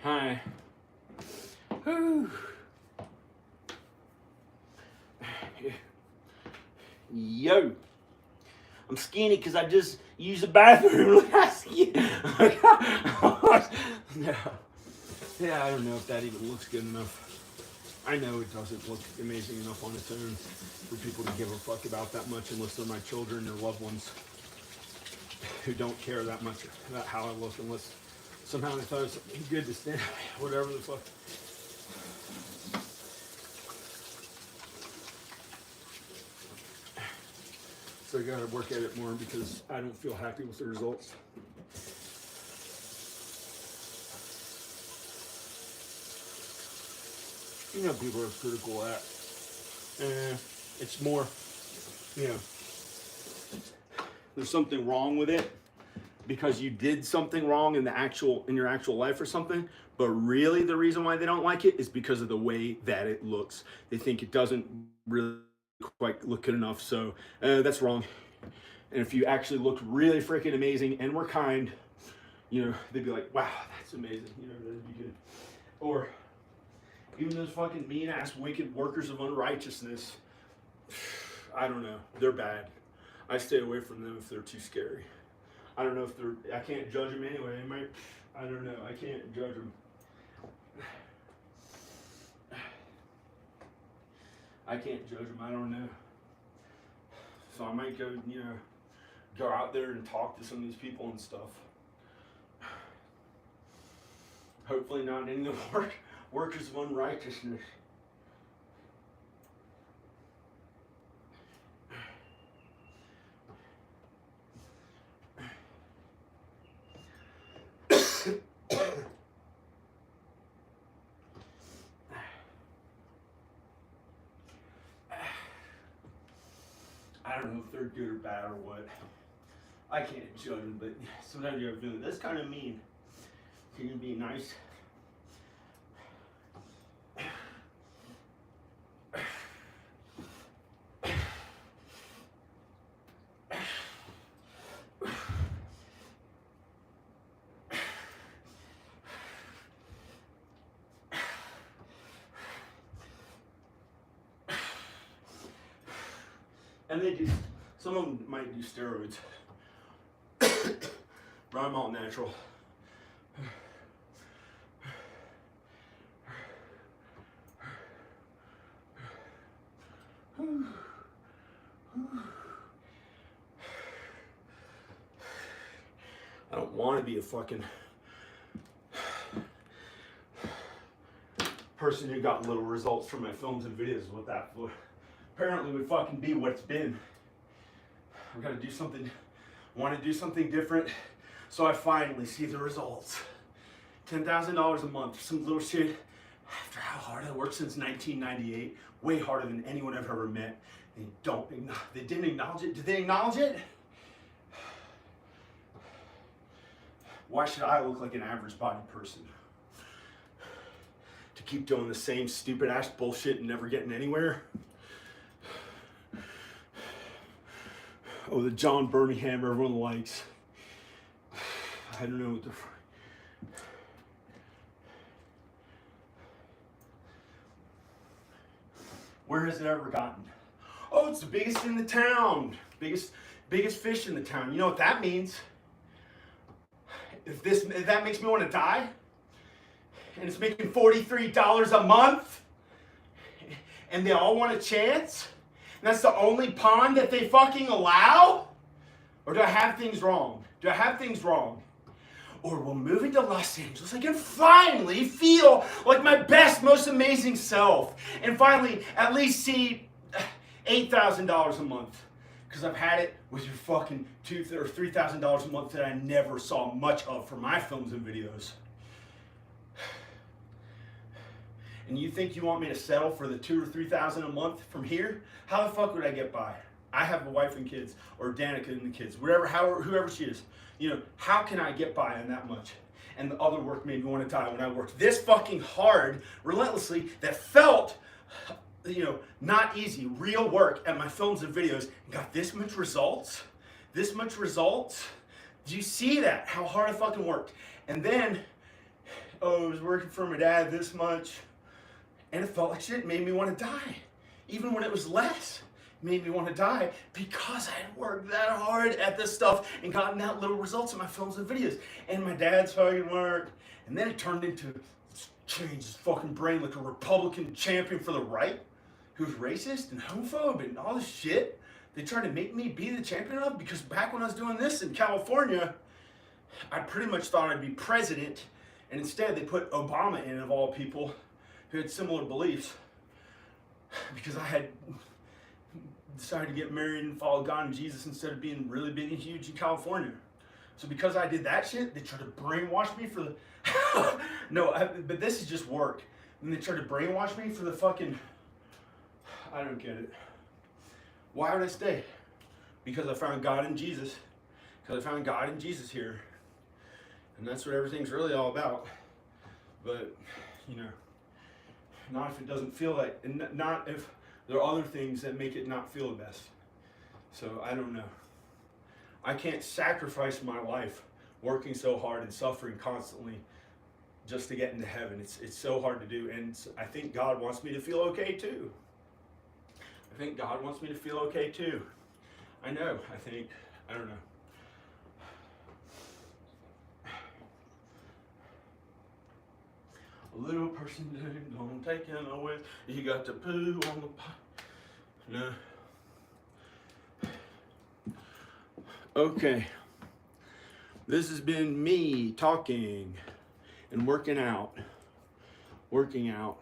Hi. Whew. Yo. I'm skinny because I just used the bathroom. Look how skinny. No. Yeah, I don't know if that even looks good enough. I know it doesn't look amazing enough on its own for people to give a fuck about that much unless they're my children or loved ones who don't care that much about how I look unless somehow they thought it was good to stand, whatever the fuck. So I gotta work at it more because I don't feel happy with the results. You know, people are critical at. It's more, you know, there's something wrong with it because you did something wrong in your actual life or something. But really, the reason why they don't like it is because of the way that it looks. They think it doesn't really quite look good enough, so that's wrong. And if you actually looked really freaking amazing and were kind, you know, they'd be like, wow, that's amazing, you know, that'd be good. Or even those fucking mean ass wicked workers of unrighteousness, I don't know, they're bad. I stay away from them if they're too scary. I don't know if I can't judge them anyway. I don't know, I can't judge them. I can't judge them, I don't know. So I might go, you know, go out there and talk to some of these people and stuff. Hopefully not any of the workers of unrighteousness. I don't know if they're good or bad or what. I can't judge them, but sometimes you have a feeling that's kind of mean. Can you be nice? And they do, some of them might do steroids, but I'm all natural. I don't want to be a fucking person who got little results from my films and videos. What that apparently would fucking be what it's been. I've got to do something, want to do something different, so I finally see the results. $10,000 a month, some little shit. After how hard I worked since 1998, way harder than anyone I've ever met. They didn't acknowledge it. Did they acknowledge it? Why should I look like an average body person? To keep doing the same stupid ass bullshit and never getting anywhere? Oh, the John Birmingham everyone likes. I don't know what the... Where has it ever gotten? Oh, it's the biggest in the town. Biggest fish in the town. You know what that means? If that makes me want to die, and it's making $43 a month, and they all want a chance, and that's the only pond that they fucking allow? Or do I have things wrong? Do I have things wrong? Or we're moving to Los Angeles, I can finally feel like my best, most amazing self, and finally at least see $8,000 a month. Because I've had it with your fucking $2,000 or $3,000 a month that I never saw much of for my films and videos. And you think you want me to settle for the $2,000 or $3,000 a month from here? How the fuck would I get by? I have a wife and kids, or Danica and the kids, whoever she is. You know, how can I get by on that much? And the other work made me want to die when I worked this fucking hard, relentlessly, that felt, you know, not easy, real work at my films and videos, and got this much results? This much results? Do you see that? How hard I fucking worked. And then, oh, I was working for my dad this much, and it felt like shit, it made me want to die. even when it was less, it made me want to die because I had worked that hard at this stuff and gotten that little results in my films and videos. And my dad's fucking work. And then it turned into, changed his fucking brain like a Republican champion for the right who's racist and homophobe and all this shit. They tried to make me be the champion of, because back when I was doing this in California, I pretty much thought I'd be president, and instead they put Obama in, of all people, who had similar beliefs, because I had decided to get married and follow God and Jesus instead of being really big and huge in California. So because I did that shit, they tried to brainwash me for the but this is just work. And they tried to brainwash me for the fucking, I don't get it. Why would I stay? Because I found God in Jesus. Because I found God in Jesus here. And that's what everything's really all about. But, you know, not if it doesn't feel like, and not if there are other things that make it not feel the best. So, I don't know. I can't sacrifice my life working so hard and suffering constantly just to get into heaven. It's so hard to do. And I think God wants me to feel okay too. I think God wants me to feel okay too. I know, I don't know. A little person don't take him away. You got to poo on the pot. No. Okay. This has been me talking and working out. Working out.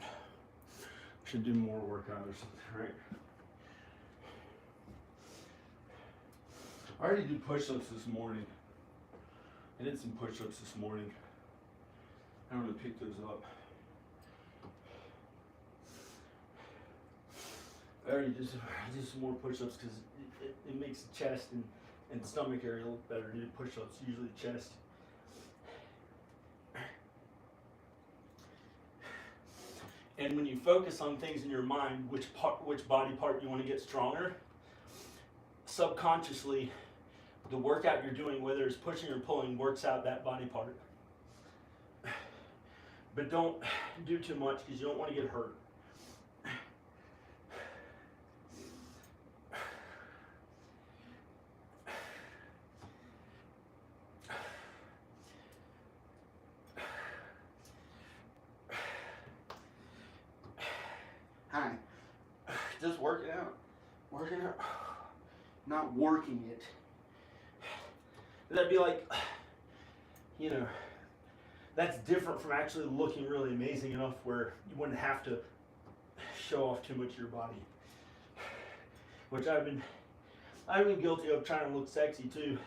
Should do more workout or something, right? I already did push-ups this morning. I did some push-ups this morning. I'm gonna pick those up. I already did some more push-ups because it makes the chest and stomach area look better. You do push-ups, usually chest. And when you focus on things in your mind, which body part you want to get stronger, subconsciously, the workout you're doing, whether it's pushing or pulling, works out that body part. But don't do too much because you don't want to get hurt. Hi. Just working out. Working out. Not working it. That'd be like, you know, that's different from actually looking really amazing enough where you wouldn't have to show off too much of your body. Which I've been guilty of trying to look sexy too.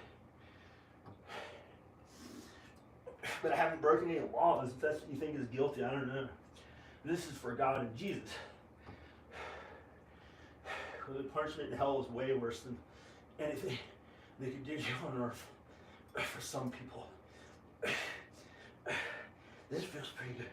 But I haven't broken any laws. If that's what you think is guilty, I don't know. This is for God and Jesus. The punishment in hell is way worse than anything they could do to you on earth. For some people. This feels pretty good.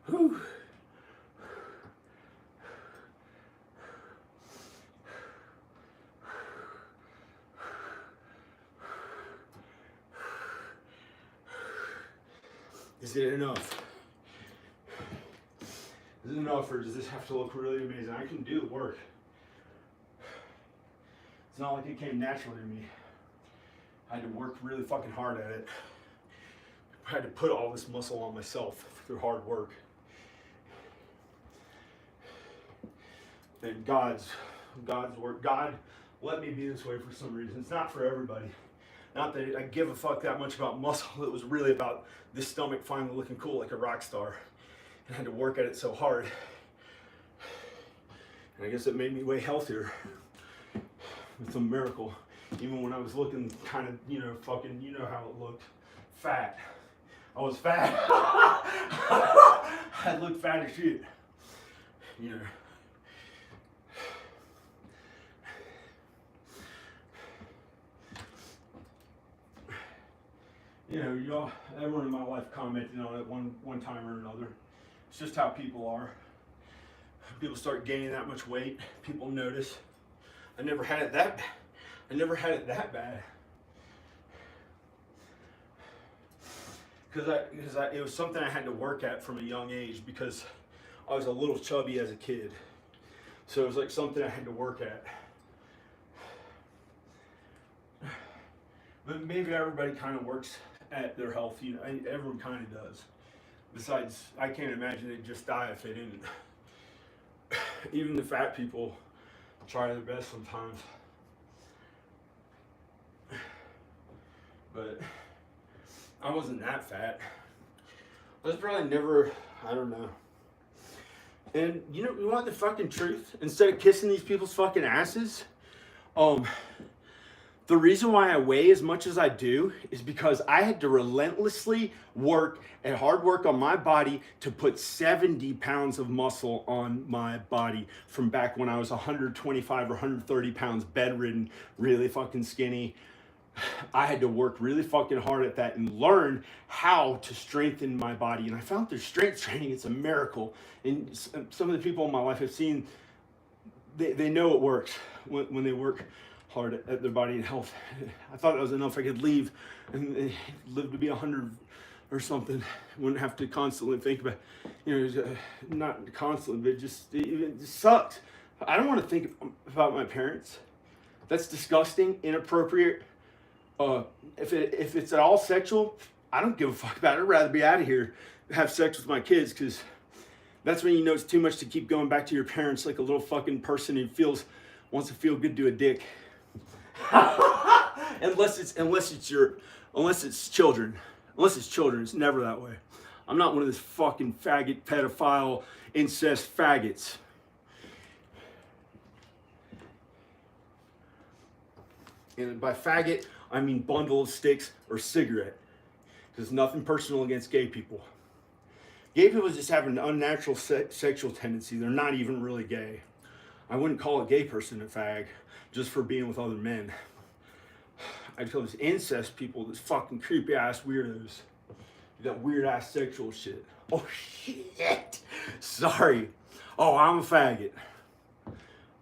Whew. Is it enough? Is it enough, or does this have to look really amazing? I can do the work. It's not like it came naturally to me. I had to work really fucking hard at it. I had to put all this muscle on myself through hard work. And God's work. God let me be this way for some reason. It's not for everybody. Not that I give a fuck that much about muscle. It was really about this stomach finally looking cool like a rock star. And I had to work at it so hard. And I guess it made me way healthier. With some miracle. Even when I was looking kind of, fucking, you know how it looked. Fat. I was fat. I looked fat as shit. you know, y'all, everyone in my life commented on it one time or another. It's just how people are. People start gaining that much weight, people notice. I never had it that bad. Because it was something I had to work at from a young age because I was a little chubby as a kid. So it was like something I had to work at. But maybe everybody kind of works at their health, you know, everyone kind of does. Besides, I can't imagine they'd just die if they didn't. Even the fat people try their best sometimes. But I wasn't that fat. I was probably never, I don't know. And you know, you want the fucking truth? Instead of kissing these people's fucking asses, the reason why I weigh as much as I do is because I had to relentlessly work and hard work on my body to put 70 pounds of muscle on my body from back when I was 125 or 130 pounds, bedridden, really fucking skinny. I had to work really fucking hard at that and learn how to strengthen my body. And I found through strength training, it's a miracle. And some of the people in my life have seen, they know it works when they work hard at their body and health. I thought that was enough. I could leave and live to be 100 or something. Wouldn't have to constantly think about, you know, not constantly, but it just sucks. I don't want to think about my parents. That's disgusting, inappropriate. If it's at all sexual, I don't give a fuck about it. I'd rather be out of here, have sex with my kids, because that's when you know it's too much to keep going back to your parents like a little fucking person who wants to feel good to a dick. unless it's children. Unless it's children, it's never that way. I'm not one of those fucking faggot, pedophile, incest faggots. And by faggot, I mean bundle of sticks or cigarette. Because nothing personal against gay people. Gay people just have an unnatural sexual tendency. They're not even really gay. I wouldn't call a gay person a fag just for being with other men. I'd call these incest people these fucking creepy ass weirdos. That weird ass sexual shit. Oh shit. Sorry. Oh, I'm a faggot.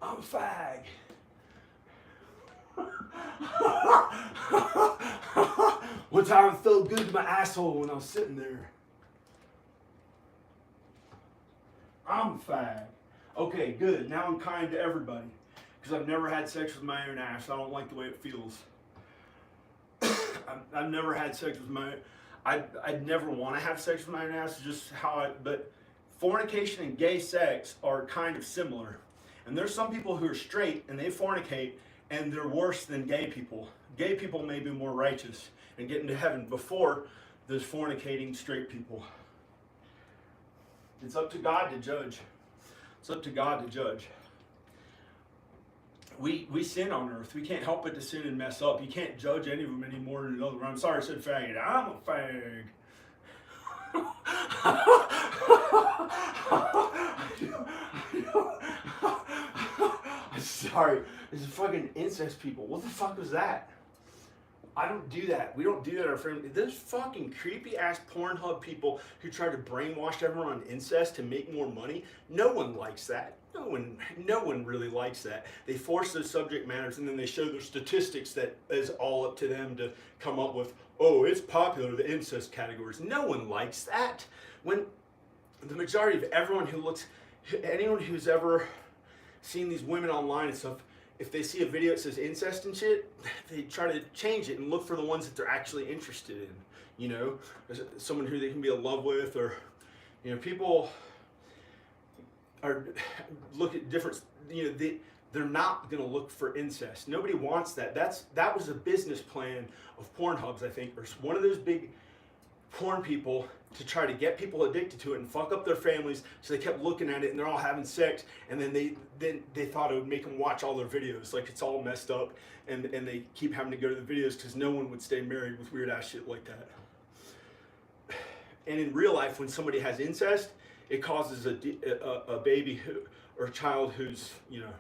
I'm a fag. One time it felt good to my asshole when I was sitting there. I'm a fag. Okay, good. Now I'm kind to everybody. Because I've never had sex with my own ass. I don't like the way it feels. I've never had sex with my... I'd never want to have sex with my own ass. Just how but fornication and gay sex are kind of similar. And there's some people who are straight and they fornicate and they're worse than gay people. Gay people may be more righteous and get into heaven before there's fornicating straight people. It's up to God to judge. It's up to God to judge. We sin on earth. We can't help but to sin and mess up. You can't judge any of them any more than another. I'm sorry I said faggot. I'm a fag. I'm sorry. There's fucking incest people. What the fuck was that? I don't do that. We don't do that in our family. There's fucking creepy ass Pornhub people who try to brainwash everyone on incest to make more money. No one likes that. No one really likes that. They force those subject matters and then they show their statistics that is all up to them to come up with, oh, it's popular, the incest categories. No one likes that. When the majority of anyone who's ever seen these women online and stuff, if they see a video that says incest and shit, they try to change it and look for the ones that they're actually interested in. You know, someone who they can be in love with, or, you know, people are look at different, you know, they're not going to look for incest. Nobody wants that. That was a business plan of Pornhubs, I think, or one of those big porn people to try to get people addicted to it and fuck up their families. So they kept looking at it and they're all having sex, and then they thought it would make them watch all their videos. Like, it's all messed up, and they keep having to go to the videos because no one would stay married with weird ass shit like that. And in real life, when somebody has incest, it causes a baby who, or a child who's, you know,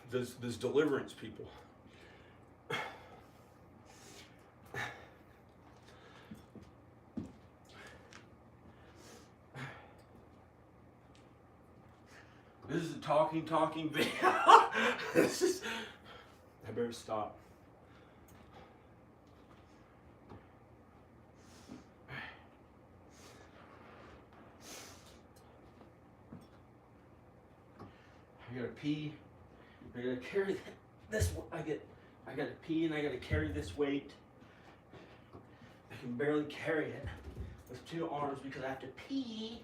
those deliverance people. This is a talking video. This is. I better stop. I gotta pee. I gotta carry this. I gotta pee and I gotta carry this weight. I can barely carry it with 2 arms because I have to pee.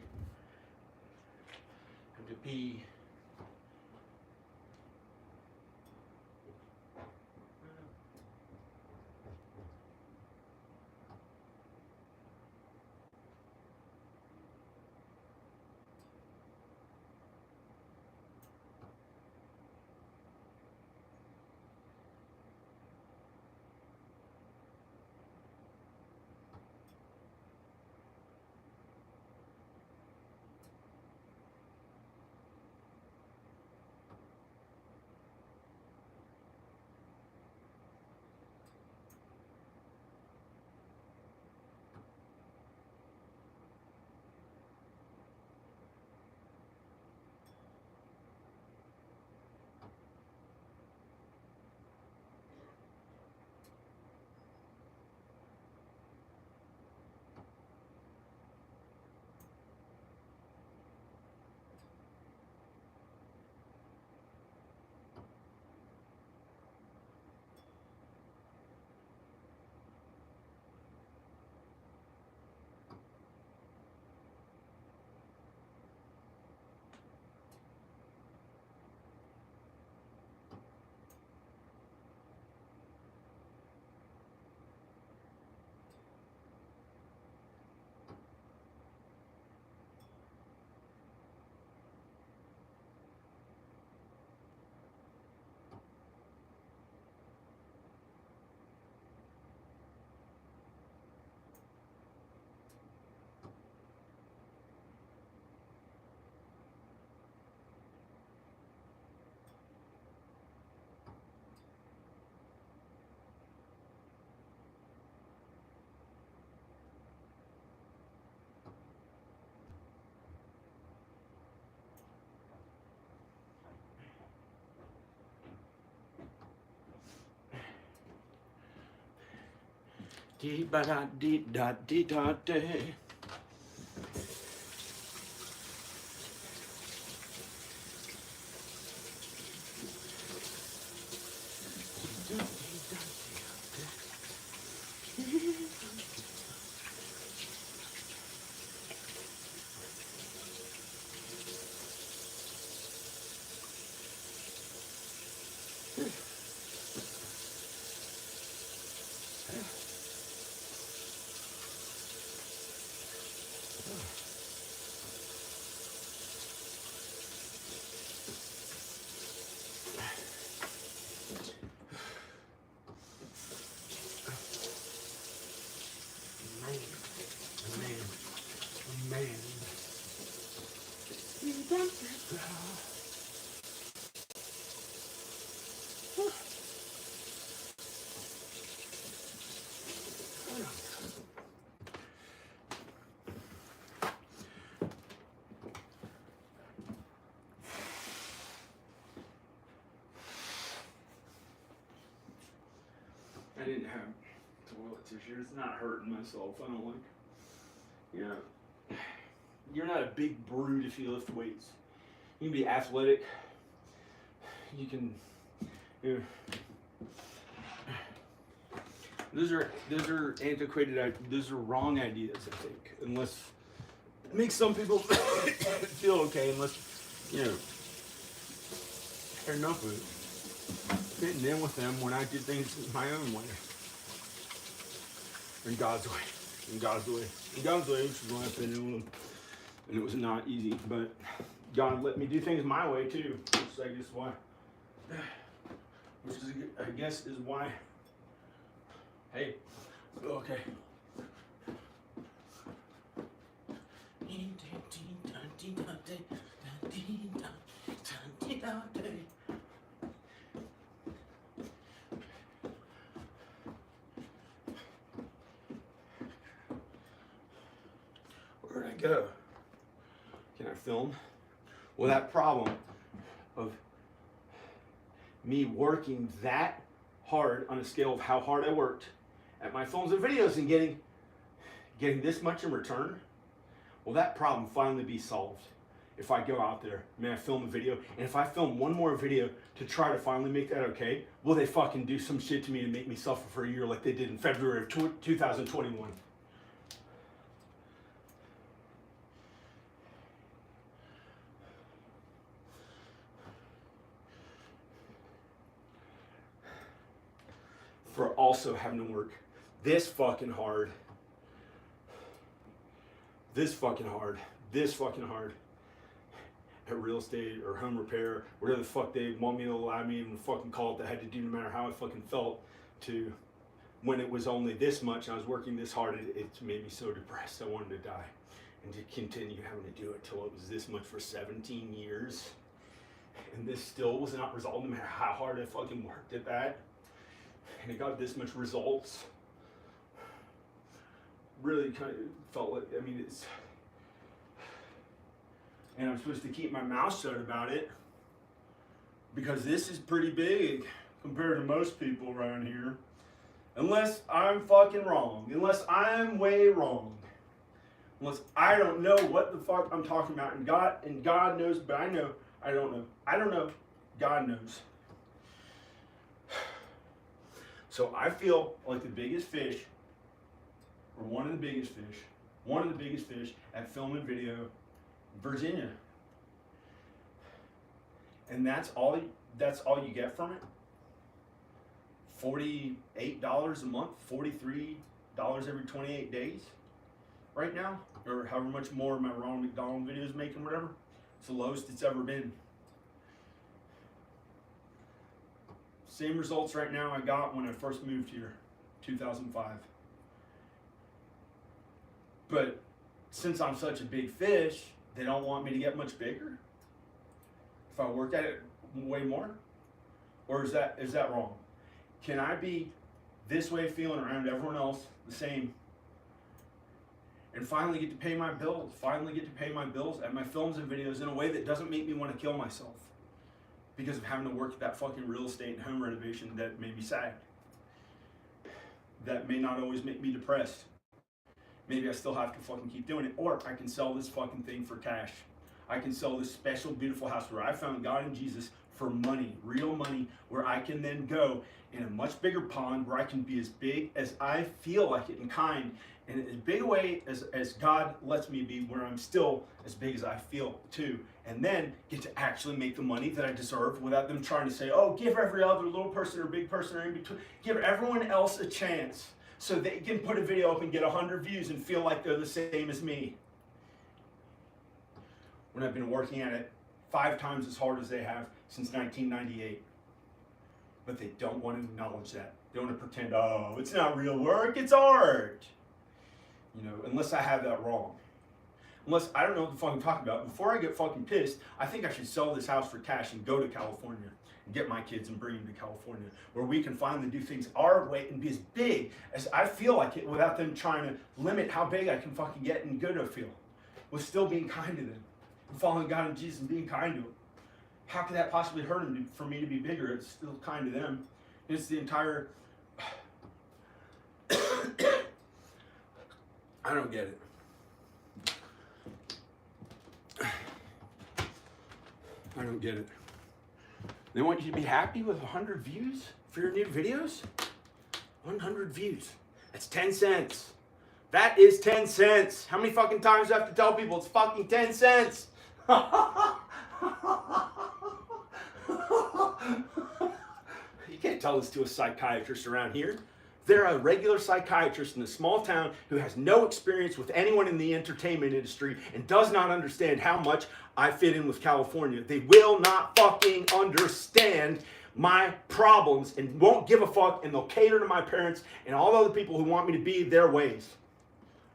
I have to pee. Dee ba da dee da dee da day. I didn't have toilet tissue. It's not hurting myself. I don't like, you know, you're not a big brute if you lift weights. You can be athletic. You can, you know, those are antiquated. Those are wrong ideas. I think, unless it makes some people feel okay. Unless, you know, fair enough with it. Fitting in with them when I did things my own way. In God's way. In God's way. In God's way, which is why I fit in with them. And it was not easy, but God let me do things my way too. Which is, I guess, why. Which is, I guess, is why. Hey, okay. Where'd I go? Can I film? Well, that problem of me working that hard on a scale of how hard I worked at my films and videos and getting this much in return, will that problem finally be solved if I go out there, I film a video, and if I film one more video to try to finally make that okay, will they fucking do some shit to me to make me suffer for a year like they did in February of 2021? For also having to work this fucking hard at real estate or home repair, whatever the fuck they want me to allow me even fucking call it, that I had to do no matter how I fucking felt, to when it was only this much and I was working this hard, it made me so depressed I wanted to die. And to continue having to do it till it was this much for 17 years. And this still was not resolved no matter how hard I fucking worked at that. And it got this much results. Really kind of felt like, it's, and I'm supposed to keep my mouth shut about it because this is pretty big compared to most people around here. Unless I'm fucking wrong, unless I'm way wrong, unless I don't know what the fuck I'm talking about, and God knows, but I know I don't know, God knows. So I feel like the biggest fish, or one of the biggest fish at Film and Video, Virginia. And that's all you get from it? $48 a month, $43 every 28 days right now? Or however much more my Ronald McDonald video is making, whatever. It's the lowest it's ever been. Same results right now I got when I first moved here, 2005. But since I'm such a big fish, they don't want me to get much bigger if I work at it way more? Or is that wrong? Can I be this way feeling around everyone else the same and finally get to pay my bills, at my films and videos in a way that doesn't make me want to kill myself because of having to work at that fucking real estate and home renovation that made me sad, that may not always make me depressed? Maybe I still have to fucking keep doing it, or I can sell this fucking thing for cash. I can sell this special, beautiful house where I found God and Jesus for money, real money, where I can then go in a much bigger pond where I can be as big as I feel like it and kind, and as big a way as God lets me be, where I'm still as big as I feel too, and then get to actually make the money that I deserve without them trying to say, oh, give every other little person or big person or in between, give everyone else a chance so they can put a video up and get 100 views and feel like they're the same as me. When I've been working at it 5 times as hard as they have since 1998. But they don't want to acknowledge that. They want to pretend, oh, it's not real work, it's art. Unless I have that wrong. Unless I don't know what the fuck I'm talking about. Before I get fucking pissed, I think I should sell this house for cash and go to California and get my kids and bring them to California, where we can finally do things our way and be as big as I feel like it without them trying to limit how big I can fucking get and good I feel. With still being kind to them. And following God and Jesus and being kind to them. How could that possibly hurt them for me to be bigger? It's still kind to them. It's the entire... I don't get it. I don't get it. They want you to be happy with 100 views for your new videos? 100 views. That's 10 cents. That is 10 cents. How many fucking times do I have to tell people it's fucking 10 cents? You can't tell this to a psychiatrist around here. They're a regular psychiatrist in a small town who has no experience with anyone in the entertainment industry and does not understand how much I fit in with California. They will not fucking understand my problems and won't give a fuck, and they'll cater to my parents and all the other people who want me to be their ways.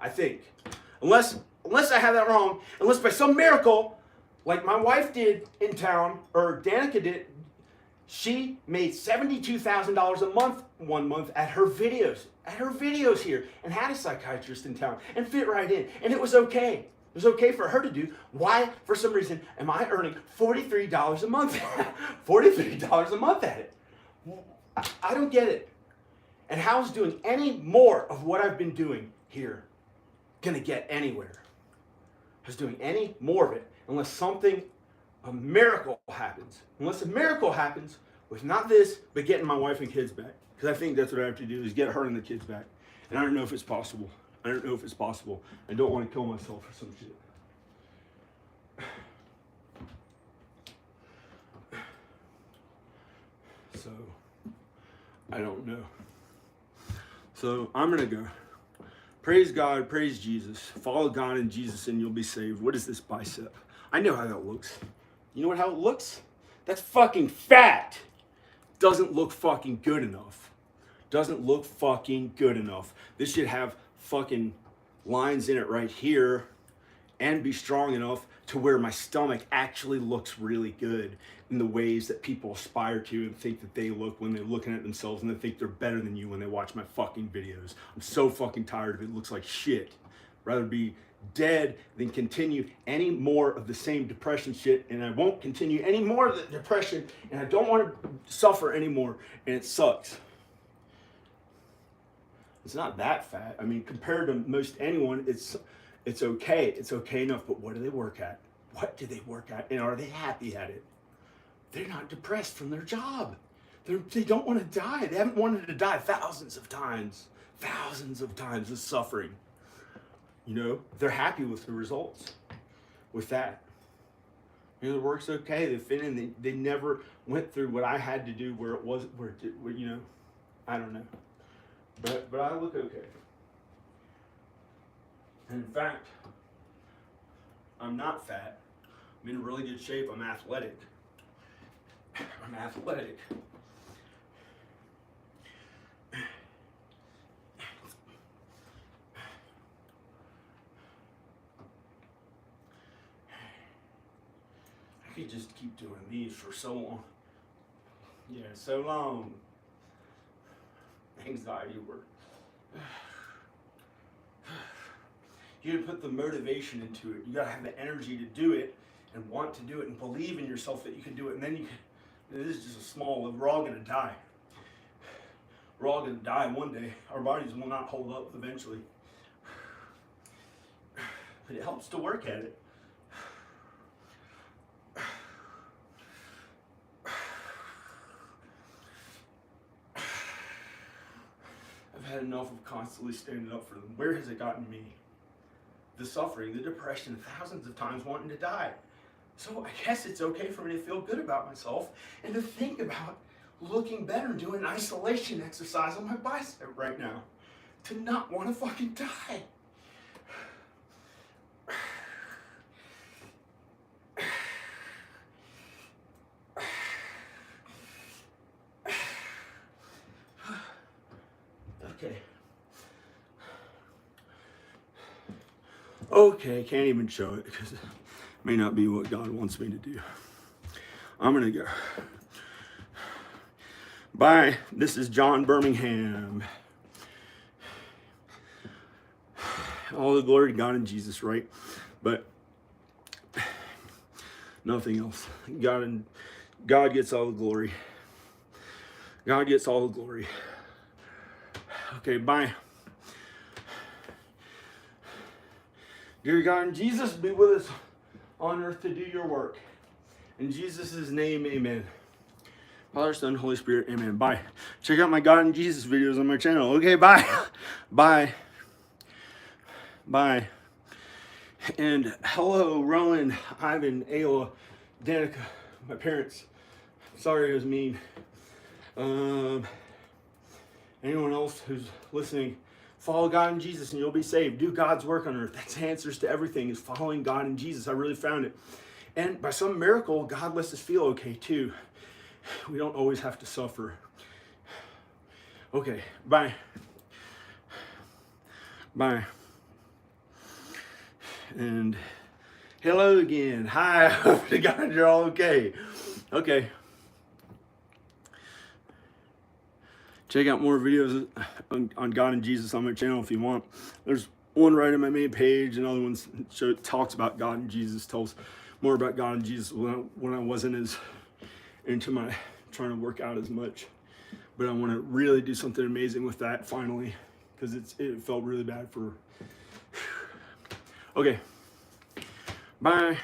I think. Unless unless I have that wrong, unless by some miracle, like my wife did in town, or Danica did, she made $72,000 a month one month at her videos here, and had a psychiatrist in town, and fit right in, and it was okay. It was okay for her to do. Why, for some reason, am I earning $43 a month? $43 a month at it. I don't get it. And how's doing any more of what I've been doing here gonna get anywhere? How's doing any more of it unless a miracle happens. Unless a miracle happens with not this, but getting my wife and kids back. Because I think that's what I have to do, is get her and the kids back. And I don't know if it's possible. I don't know if it's possible. I don't want to kill myself for some shit. So, I don't know. So, I'm going to go. Praise God, praise Jesus. Follow God and Jesus and you'll be saved. What is this bicep? I know how that looks. You know how it looks? That's fucking fat. Doesn't look fucking good enough. Doesn't look fucking good enough. This should have fucking lines in it right here and be strong enough to where my stomach actually looks really good in the ways that people aspire to and think that they look when they're looking at themselves, and they think they're better than you when they watch my fucking videos. I'm so fucking tired of it. It looks like shit. Rather be dead than continue any more of the same depression shit, and I won't continue any more of the depression, and I don't want to suffer anymore, and it sucks. It's not that fat. I mean, compared to most anyone, it's okay. It's okay enough, but what do they work at? What do they work at, and are they happy at it? They're not depressed from their job. They don't want to die. They haven't wanted to die thousands of times of suffering. You know, they're happy with the results, with that. You know, the work's okay. They fit in. They never went through what I had to do where you know, I don't know. But I look okay. And in fact, I'm not fat. I'm in really good shape. I'm athletic. I'm athletic. I could just keep doing these for so long. Yeah, so long. Anxiety work. You gotta put the motivation into it. You gotta have the energy to do it and want to do it and believe in yourself that you can do it. And then you can, this is just a small, we're all gonna die. We're all gonna die one day. Our bodies will not hold up eventually. But it helps to work at it. I've had enough of constantly standing up for them. Where has it gotten me? The suffering, the depression, thousands of times wanting to die. So I guess it's okay for me to feel good about myself and to think about looking better, doing an isolation exercise on my bicep right now. To not want to fucking die. Okay, can't even show it because it may not be what God wants me to do. I'm gonna go. Bye. This is John Birmingham. All the glory to God and Jesus, right? But nothing else. God gets all the glory. God gets all the glory. Okay, bye. Dear God and Jesus, be with us on earth to do your work. In Jesus' name, amen. Father, Son, Holy Spirit, amen. Bye. Check out my God and Jesus videos on my channel. Okay, bye. Bye. Bye. And hello, Rowan, Ivan, Ayla, Danica, my parents. Sorry it was mean. Anyone else who's listening, follow God and Jesus and you'll be saved. Do God's work on earth. That's the answers to everything, is following God and Jesus. I really found it. And by some miracle, God lets us feel okay too. We don't always have to suffer. Okay, bye. Bye. And hello again. Hi, I hope to God you're all okay. Okay. Check out more videos on God and Jesus on my channel if you want. There's one right on my main page, and other ones talks about God and Jesus, tells more about God and Jesus when I wasn't as into my trying to work out as much. But I want to really do something amazing with that finally, because it felt really bad for. Okay, bye.